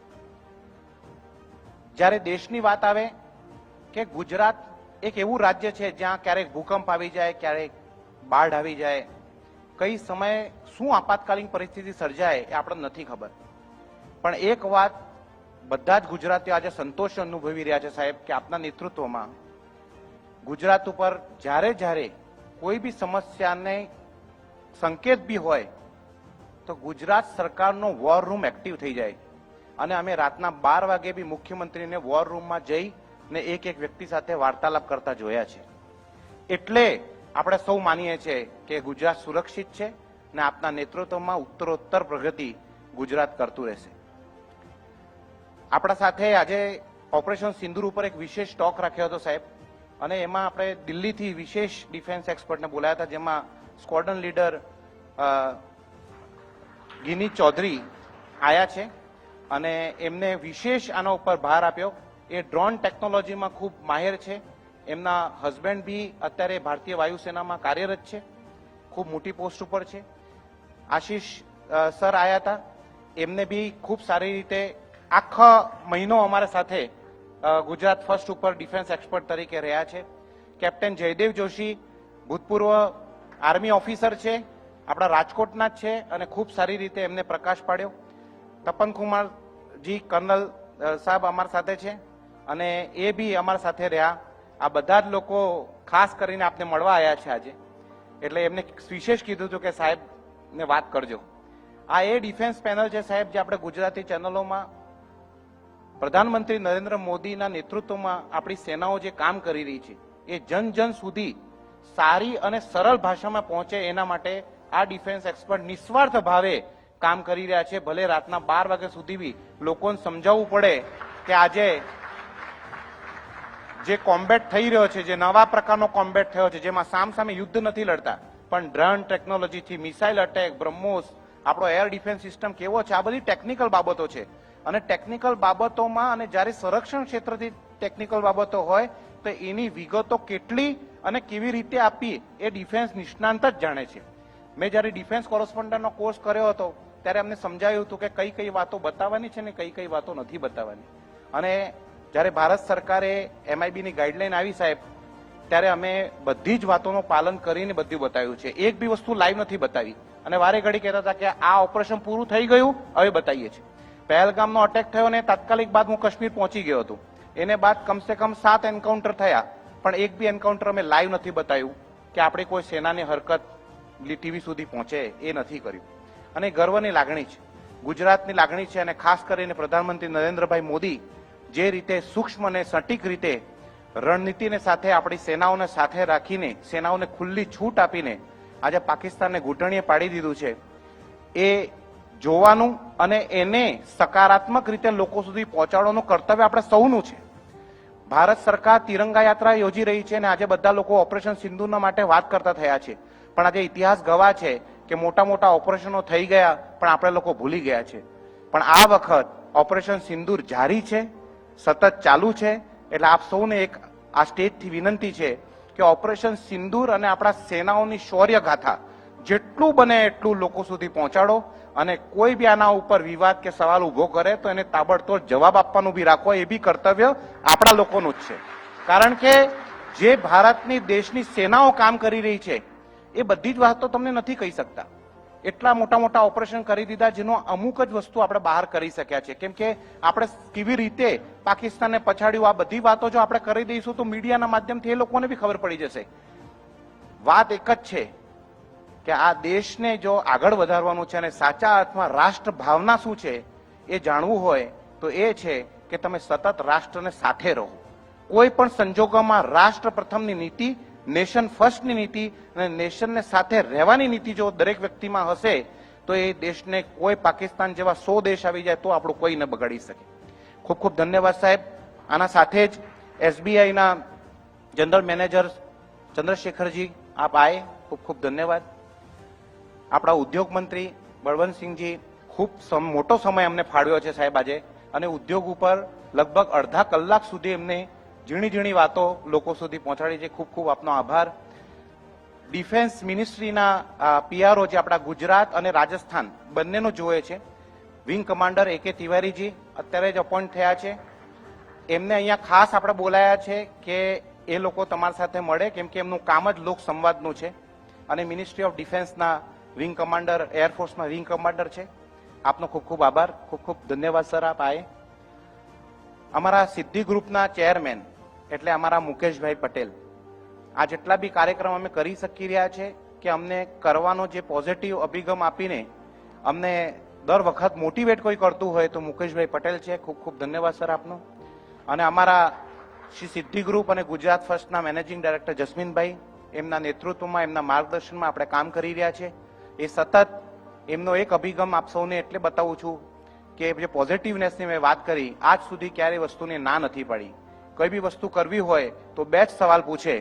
જ્યારે દેશની વાત આવે કે ગુજરાત એક એવું રાજ્ય છે જ્યાં ક્યારેક ભૂકંપ આવી જાય, ક્યારેક બાઢ આવી જાય, કઈ સમયે શું આપાતકાલીન પરિસ્થિતિ સર્જાય એ આપણને નથી ખબર. પણ એક વાત બધા જ ગુજરાતીઓ આજે સંતોષ અનુભવી રહ્યા છે સાહેબ, કે આપના નેતૃત્વમાં ગુજરાત ઉપર જ્યારે જ્યારે કોઈ બી સમસ્યાને સંકેત બી હોય તો ગુજરાત સરકારનો વોર રૂમ એક્ટિવ થઈ જાય, અને અમે રાતના 12 વાગે બી મુખ્યમંત્રીને વોર રૂમમાં જઈ ને એક એક વ્યક્તિ સાથે વાર્તાલાપ કરતા જોયા છે. એટલે આપણે સૌ માનીએ છીએ કે ગુજરાત સુરક્ષિત છે ને આપના નેતૃત્વમાં ઉત્તરોત્તર પ્રગતિ ગુજરાત કરતું રહેશે. આપણા સાથે આજે ઓપરેશન સિંદૂર ઉપર એક વિશેષ ટોક રાખ્યો હતો સાહેબ, અને એમાં આપણે દિલ્હીથી વિશેષ ડિફેન્સ એક્સપર્ટને બોલાયા હતા, જેમાં સ્ક્વોડ્રન લીડર ગિની ચૌધરી આયા છે, અને એમને વિશેષ આના ઉપર ભાર આપ્યો. એ ડ્રોન ટેકનોલોજીમાં ખૂબ માહિર છે. એમના હસબન્ડ બી અત્યારે ભારતીય વાયુસેનામાં કાર્યરત છે, ખૂબ મોટી પોસ્ટ ઉપર છે. આશીષ સર આયા હતા, એમને બી ખૂબ સારી રીતે આખો મહિનો અમારા સાથે ગુજરાત ફર્સ્ટ ઉપર ડિફેન્સ એક્સપર્ટ તરીકે રહ્યા છે. કેપ્ટન જયદેવ જોશી ભૂતપૂર્વ આર્મી ઓફિસર છે, આપણા રાજકોટના જ છે, અને ખૂબ સારી રીતે એમને પ્રકાશ પાડ્યો. તપનકુમારજી કર્નલ સાહેબ અમારા સાથે છે, અને એ બી અમારા સાથે રહ્યા. આ બધા જ લોકો ખાસ કરીને આપને મળવા આવ્યા છે આજે, એટલે એમને વિશેષ કીધું હતું કે સાહેબને વાત કરજો. આ એ ડિફેન્સ પેનલ છે સાહેબ, જે આપણે ગુજરાતી ચેનલોમાં પ્રધાનમંત્રી નરેન્દ્ર મોદીના નેતૃત્વમાં આપણી સેનાઓ જે કામ કરી રહી છે એ જન જન સુધી સારી અને સરળ ભાષામાં પહોંચે એના માટે આ ડિફેન્સ એક્સપર્ટ નિસ્વાર્થ ભાવે કામ કરી રહ્યા છે. ભલે રાતના 12 વાગ્યા સુધી બી લોકોને સમજાવવું પડે કે આજે જે કોમ્બેટ થઈ રહ્યો છે, જે નવા પ્રકારનો કોમ્બેટ થયો છે, જેમાં સામસામે યુદ્ધ નથી લડતા, પણ ડ્રોન ટેકનોલોજીથી મિસાઇલ અટેક, બ્રહ્મોસ, આપણો એર ડિફેન્સ સિસ્ટમ કેવો છે, આ બધી ટેકનિકલ બાબતો છે. અને ટેકનિકલ બાબતોમાં અને જ્યારે સંરક્ષણ ક્ષેત્રથી ટેકનિકલ બાબતો હોય તો એની વિગતો કેટલી અને કેવી રીતે આપી એ ડિફેન્સ નિષ્ણાંત જ જાણે છે. મેં જ્યારે ડિફેન્સ કોરસ્પોન્ડન્ટનો કોર્સ કર્યો હતો ત્યારે અમને સમજાયું હતું કે કઈ કઈ વાતો બતાવવાની છે ને કઈ કઈ વાતો નથી બતાવવાની. અને જ્યારે ભારત સરકારે MIBની ગાઈડલાઈન આવી સાહેબ, ત્યારે અમે બધી જ વાતોનું પાલન કરીને બધું બતાવ્યું છે. એક બી વસ્તુ લાઈવ નથી બતાવી, અને વારે ઘડી કહેતા હતા કે આ ઓપરેશન પૂરું થઈ ગયું, હવે બતાવીએ છીએ. પહેલગામનો અટેક થયો ને તાત્કાલિક બાદ હું કાશ્મીર પહોંચી ગયો હતો. એને બાદ કમસે કમ 7 એન્કાઉન્ટર થયા, પણ એક બી એન્કાઉન્ટર અમે લાઈવ નથી બતાવ્યું કે આપણે કોઈ સેનાની હરકત ટીવી સુધી પહોંચે, એ નથી કર્યું. અને ગર્વની લાગણી છે, ગુજરાતની લાગણી છે, અને ખાસ કરીને પ્રધાનમંત્રી નરેન્દ્રભાઈ મોદી જે રીતે સૂક્ષ્મ અને સટીક રીતે રણનીતિને સાથે આપણી સેનાઓને સાથે રાખીને, સેનાઓને ખુલ્લી છૂટ આપીને આજે પાકિસ્તાનને ઘૂંટણીએ પાડી દીધું છે, એ જોવાનું અને એને સકારાત્મક રીતે લોકો સુધી પહોંચાડવાનું કર્તવ્ય આપણે સૌનું છે. ભારત સરકાર તિરંગા યાત્રા યોજી રહી છે, અને આજે બધા લોકો ઓપરેશન સિંદૂરના માટે વાત કરતા થયા છે, પણ આજે ઇતિહાસ ગવાહ છે કે મોટા મોટા ઓપરેશનો થઈ ગયા પણ આપણે લોકો ભૂલી ગયા છે. પણ આ વખત ઓપરેશન સિંદૂર જારી છે, સતત ચાલુ છે. એટલે આપ સૌને એક આ સ્ટેજથી વિનંતી છે કે ઓપરેશન સિંદૂર અને આપણા સેનાઓની શૌર્ય ગાથા જેટલું બને એટલું લોકો સુધી પહોંચાડો, અને કોઈ બી આના ઉપર વિવાદ કે સવાલ ઉભો કરે તો એને તાબડતોડ જવાબ આપવાનું બી રાખો. એ બી કર્તવ્ય આપણા લોકોનું જ છે, કારણ કે જે ભારતની દેશની સેનાઓ કામ કરી રહી છે એ બધી જ વાતો તમને નથી કહી શકતા. એટલા મોટા મોટા ઓપરેશન કરી દીધા, જેનો અમુક જ વસ્તુ આપણે બહાર કરી શક્યા છે, કેમ કે આપણે કેવી રીતે પાકિસ્તાનને પછાડ્યું, આ બધી વાતો જો આપણે કરી દઈશું તો મીડિયાના માધ્યમથી એ લોકોને બી ખબર પડી જશે. વાત એક જ છે કે આ દેશને જો આગળ વધારવાનું છે અને સાચા અર્થમાં રાષ્ટ્ર ભાવના શું છે એ જાણવું હોય તો એ છે કે તમે સતત રાષ્ટ્રને સાથે રહો. કોઈ પણ સંજોગોમાં રાષ્ટ્ર પ્રથમની નીતિ, નેશન ફર્સ્ટની નીતિ અને નેશનને સાથે રહેવાની નીતિ જો દરેક વ્યક્તિમાં હશે તો એ દેશને કોઈ પાકિસ્તાન જેવા 100 દેશ આવી જાય તો આપણું કોઈ ન બગાડી શકે. ખૂબ ખૂબ ધન્યવાદ સાહેબ. આના સાથે જ એસબીઆઈના જનરલ મેનેજર ચંદ્રશેખરજી આપ આए, ખૂબ ખૂબ ધન્યવાદ. આપણા ઉદ્યોગ મંત્રી બળવંતસિંહજી ખૂબ મોટો સમય અમને ફાળવ્યો છે સાહેબ આજે, અને ઉદ્યોગ ઉપર લગભગ અડધા કલાક સુધી એમને ઝીણી ઝીણી વાતો લોકો સુધી પહોંચાડી છે. ખૂબ ખૂબ આપનો આભાર. ડિફેન્સ મિનિસ્ટ્રીના પીઆરઓ જે આપણા ગુજરાત અને રાજસ્થાન બંનેનો જોવે છે, વિંગ કમાન્ડર AK તિવારીજી અત્યારે જ અપોઇન્ટ થયા છે. એમને અહીંયા ખાસ આપણે બોલાયા છે કે એ લોકો તમારી સાથે મળે, કેમ કે એમનું કામ જ લોક સંવાદનું છે. અને મિનિસ્ટ્રી ઓફ ડિફેન્સના વિંગ કમાન્ડર, એરફોર્સના વિંગ કમાન્ડર છે. આપનો ખૂબ ખૂબ આભાર. ખૂબ ખૂબ ધન્યવાદ સર આપ આए. અમારા સિદ્ધિ ગ્રુપના ચેરમેન એટલે અમારા મુકેશભાઈ પટેલ, આ જેટલા બી કાર્યક્રમ અમે કરી શકી રહ્યા છે કે અમને કરવાનો જે પોઝિટિવ અભિગમ આપીને અમને દર વખત મોટિવેટ કોઈ કરતું હોય તો મુકેશભાઈ પટેલ છે. ખૂબ ખૂબ ધન્યવાદ સર આપનો. અને અમારા શ્રી સિદ્ધિ ગ્રુપ અને ગુજરાત ફર્સ્ટના મેનેજિંગ ડાયરેક્ટર જસ્મીનભાઈ, એમના નેતૃત્વમાં, એમના માર્ગદર્શનમાં આપણે કામ કરી રહ્યા છે. એ સતત એમનો એક અભિગમ આપ સૌને એટલે બતાવું છું કે જે પોઝિટિવનેસની મેં વાત કરી, આજ સુધી ક્યારેય વસ્તુને ના નથી પાડી. કોઈ બી વસ્તુ કરવી હોય તો બે જ સવાલ પૂછે,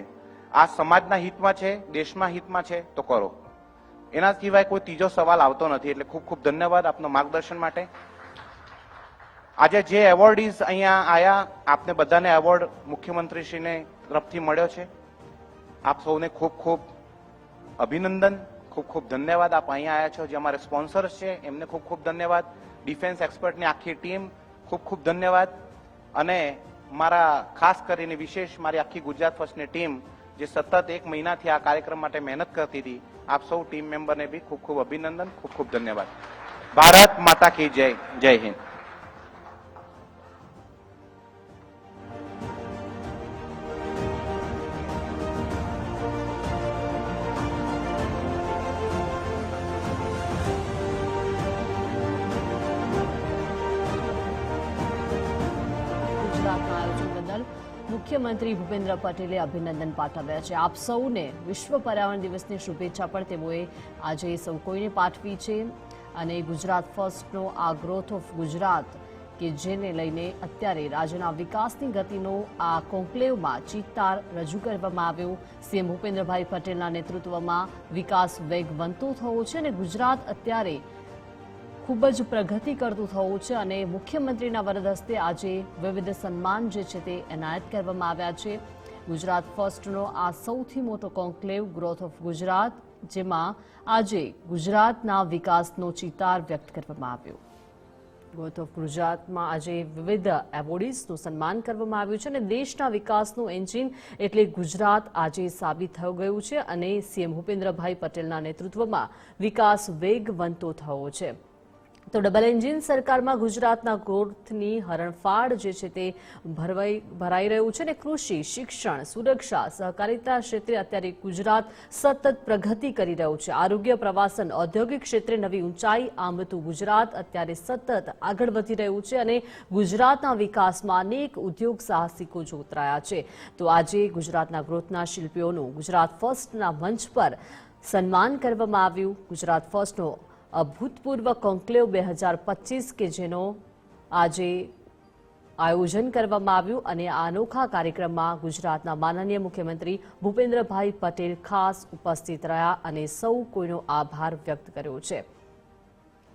આ સમાજના હિતમાં છે, દેશના હિતમાં છે તો કરો. એના સિવાય કોઈ ત્રીજો સવાલ આવતો નથી. એટલે ખૂબ ખૂબ ધન્યવાદ આપનો માર્ગદર્શન માટે. આજે જે એવોર્ડીઝ અહીંયા આયા, આપને બધાને એવોર્ડ મુખ્યમંત્રીશ્રીને તરફથી મળ્યો છે. આપ સૌને ખૂબ ખૂબ અભિનંદન, ખૂબ ખૂબ ધન્યવાદ. આપ અહીંયા આવ્યા છો. જે અમારે સ્પોન્સર્સ છે એમને ખૂબ ખૂબ ધન્યવાદ. ડિફેન્સ એક્સપર્ટની આખી ટીમ ખૂબ ખૂબ ધન્યવાદ. અને મારા ખાસ કરીને વિશેષ મારી આખી ગુજરાત ફર્સ્ટની ટીમ જે સતત 1 મહિનાથી આ કાર્યક્રમ માટે મહેનત કરતી હતી, આપ સૌ ટીમ મેમ્બરને બી ખૂબ ખૂબ અભિનંદન, ખૂબ ખૂબ ધન્યવાદ. ભારત માતા કી જય. જય હિન્દ. ગુજરાતના આયોજન બદલ મુખ્યમંત્રી ભૂપેન્દ્ર પટેલે અભિનંદન પાઠવ્યા છે. આપ સૌને વિશ્વ પર્યાવરણ દિવસની શુભેચ્છા પણ તેઓએ આજે સૌ કોઈને પાઠવી છે. અને ગુજરાત ફર્સ્ટનો આ ગ્રોથ ઓફ ગુજરાત કે જેને લઈને અત્યારે રાજ્યના વિકાસની ગતિનો આ કોન્ક્લેવમાં ચિત્તાર રજૂ કરવામાં આવ્યો. સીએમ ભૂપેન્દ્રભાઈ પટેલના નેતૃત્વમાં વિકાસ વેગવંતો થયો છે અને ગુજરાત અત્યારે ખૂબ જ પ્રગતિ કરતું થયું છે. અને મુખ્યમંત્રીના વરદ હસ્તે આજે વિવિધ સન્માન જે છે તે એનાયત કરવામાં આવ્યા છે. ગુજરાત ફર્સ્ટનો આ સૌથી મોટો કોન્ક્લેવ ગ્રોથ ઓફ ગુજરાત, જેમાં આજે ગુજરાતના વિકાસનો ચિતાર વ્યક્ત કરવામાં આવ્યો. ગ્રોથ ઓફ ગુજરાતમાં આજે વિવિધ એવોર્ડીઝનું સન્માન કરવામાં આવ્યું છે અને દેશના વિકાસનું એન્જિન એટલે ગુજરાત આજે સાબિત થઈ ગયું છે. અને સીએમ ભૂપેન્દ્રભાઈ પટેલના નેતૃત્વમાં વિકાસ વેગવંતો થયો છે. તો ડબલ એન્જિન સરકારમાં ગુજરાતના ગ્રોથની હરણફાળ જે છે તે ભરાઈ રહ્યું છે અને કૃષિ, શિક્ષણ, સુરક્ષા, સહકારિતા ક્ષેત્રે અત્યારે ગુજરાત સતત પ્રગતિ કરી રહ્યું છે. આરોગ્ય, પ્રવાસન, ઔદ્યોગિક ક્ષેત્રે નવી ઊંચાઈ આંબતું ગુજરાત અત્યારે સતત આગળ વધી રહ્યું છે અને ગુજરાતના વિકાસમાં અનેક ઉદ્યોગ સાહસિકો જોતરાયા છે. તો આજે ગુજરાતના ગ્રોથના શિલ્પીઓનું ગુજરાત ફર્સ્ટના મંચ પર સન્માન કરવામાં આવ્યું. ગુજરાત ફર્સ્ટનો અભૂતપૂર્વ કોન્ક્લેવ 2025 કે જેનો આજે આયોજન કરવામાં આવ્યું અને આ અનોખા કાર્યક્રમમાં ગુજરાતના માનનીય મુખ્યમંત્રી ભૂપેન્દ્રભાઈ પટેલ ખાસ ઉપસ્થિત રહ્યા અને સૌ કોઈનો આભાર વ્યક્ત કર્યો છે.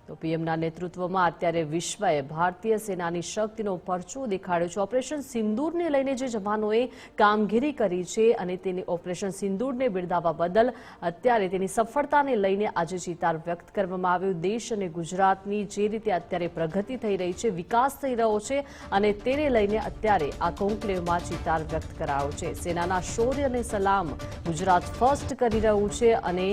તો પીએમના નેતૃત્વમાં અત્યારે વિશ્વએ ભારતીય સેનાની શક્તિનો પરચો દેખાડ્યો છે. ઓપરેશન સિંદૂરને લઈને જે જવાનોએ કામગીરી કરી છે અને તેની ઓપરેશન સિંદૂરને બિરદાવવા બદલ અત્યારે તેની સફળતાને લઈને આજે ચિતાર વ્યક્ત કરવામાં આવ્યો. દેશ અને ગુજરાતની જે રીતે અત્યારે પ્રગતિ થઈ રહી છે, વિકાસ થઈ રહ્યો છે અને તેને લઈને અત્યારે આ કોન્ક્લેવમાં ચિતાર વ્યક્ત કરાયો છે. સેનાના શૌર્ય અને સલામ ગુજરાત ફર્સ્ટ કરી રહ્યું છે અને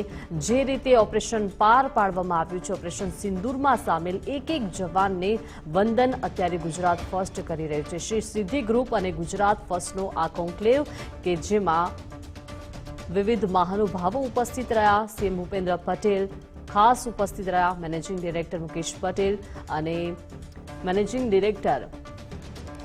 જે રીતે ઓપરેશન પાર પાડવામાં આવ્યું છે, ઓપરેશન સિંદૂરમાં સામેલ એક એક જવાનને વંદન અત્યારે ગુજરાત ફર્સ્ટ કરી રહ્યું છે. શ્રી સિદ્ધિ ગ્રુપ અને ગુજરાત ફર્સ્ટનો આ કોન્ક્લેવ કે જેમાં વિવિધ મહાનુભાવો ઉપસ્થિત રહ્યા. સીએમ ભૂપેન્દ્ર પટેલ ખાસ ઉપસ્થિત રહ્યા. મેનેજિંગ ડાયરેક્ટર મુકેશ પટેલ અને મેનેજિંગ ડાયરેક્ટર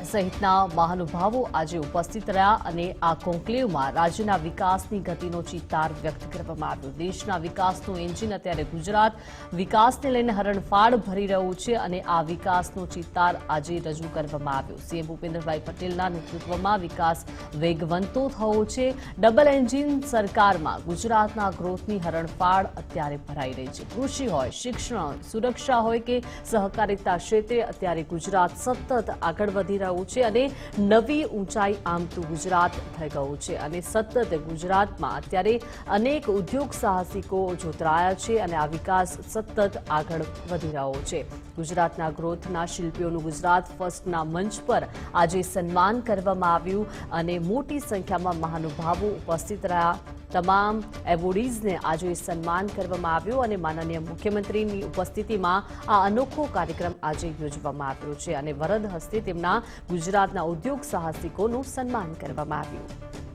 સહિતના મહાનુભાવો આજે ઉપસ્થિત રહ્યા અને આ કોન્ક્લેવમાં રાજ્યના વિકાસની ગતિનો ચિતાર વ્યક્ત કરવામાં આવ્યો. દેશના વિકાસનું એન્જિન અત્યારે ગુજરાત વિકાસને લઈને હરણફાળ ભરી રહ્યું છે અને આ વિકાસનો ચિતાર આજે રજૂ કરવામાં આવ્યો. સીએમ ભૂપેન્દ્રભાઈ પટેલના નેતૃત્વમાં વિકાસ વેગવંતો થયો છે. ડબલ એન્જિન સરકારમાં ગુજરાતના ગ્રોથની હરણફાળ અત્યારે ભરાઈ રહી છે. કૃષિ હોય, શિક્ષણ હોય, સુરક્ષા હોય કે સહકારિતા ક્ષેત્રે અત્યારે ગુજરાત સતત આગળ વધી રહ્યું છે અને નવી ઊંચાઈ આમતું ગુજરાત થઈ ગયું છે અને સતત ગુજરાતમાં અત્યારે અનેક ઉદ્યોગ સાહસિકો જોતરાયા છે અને આ વિકાસ સતત આગળ વધી રહ્યો છે. ગુજરાતના ગ્રોથના શિલ્પીઓનું ગુજરાત ફર્સ્ટના મંચ પર આજે સન્માન કરવામાં આવ્યું અને મોટી સંખ્યામાં મહાનુભાવો ઉપસ્થિત રહ્યા. તમામ એવોર્ડીઝને આજે સન્માન કરવામાં આવ્યું અને માનનીય મુખ્યમંત્રીની ઉપસ્થિતિમાં આ અનોખો કાર્યક્રમ આજે યોજવામાં આવ્યો છે અને વરદ હસ્તે તેમના ગુજરાતના ઉદ્યોગ સાહસિકોનું સન્માન કરવામાં આવ્યું.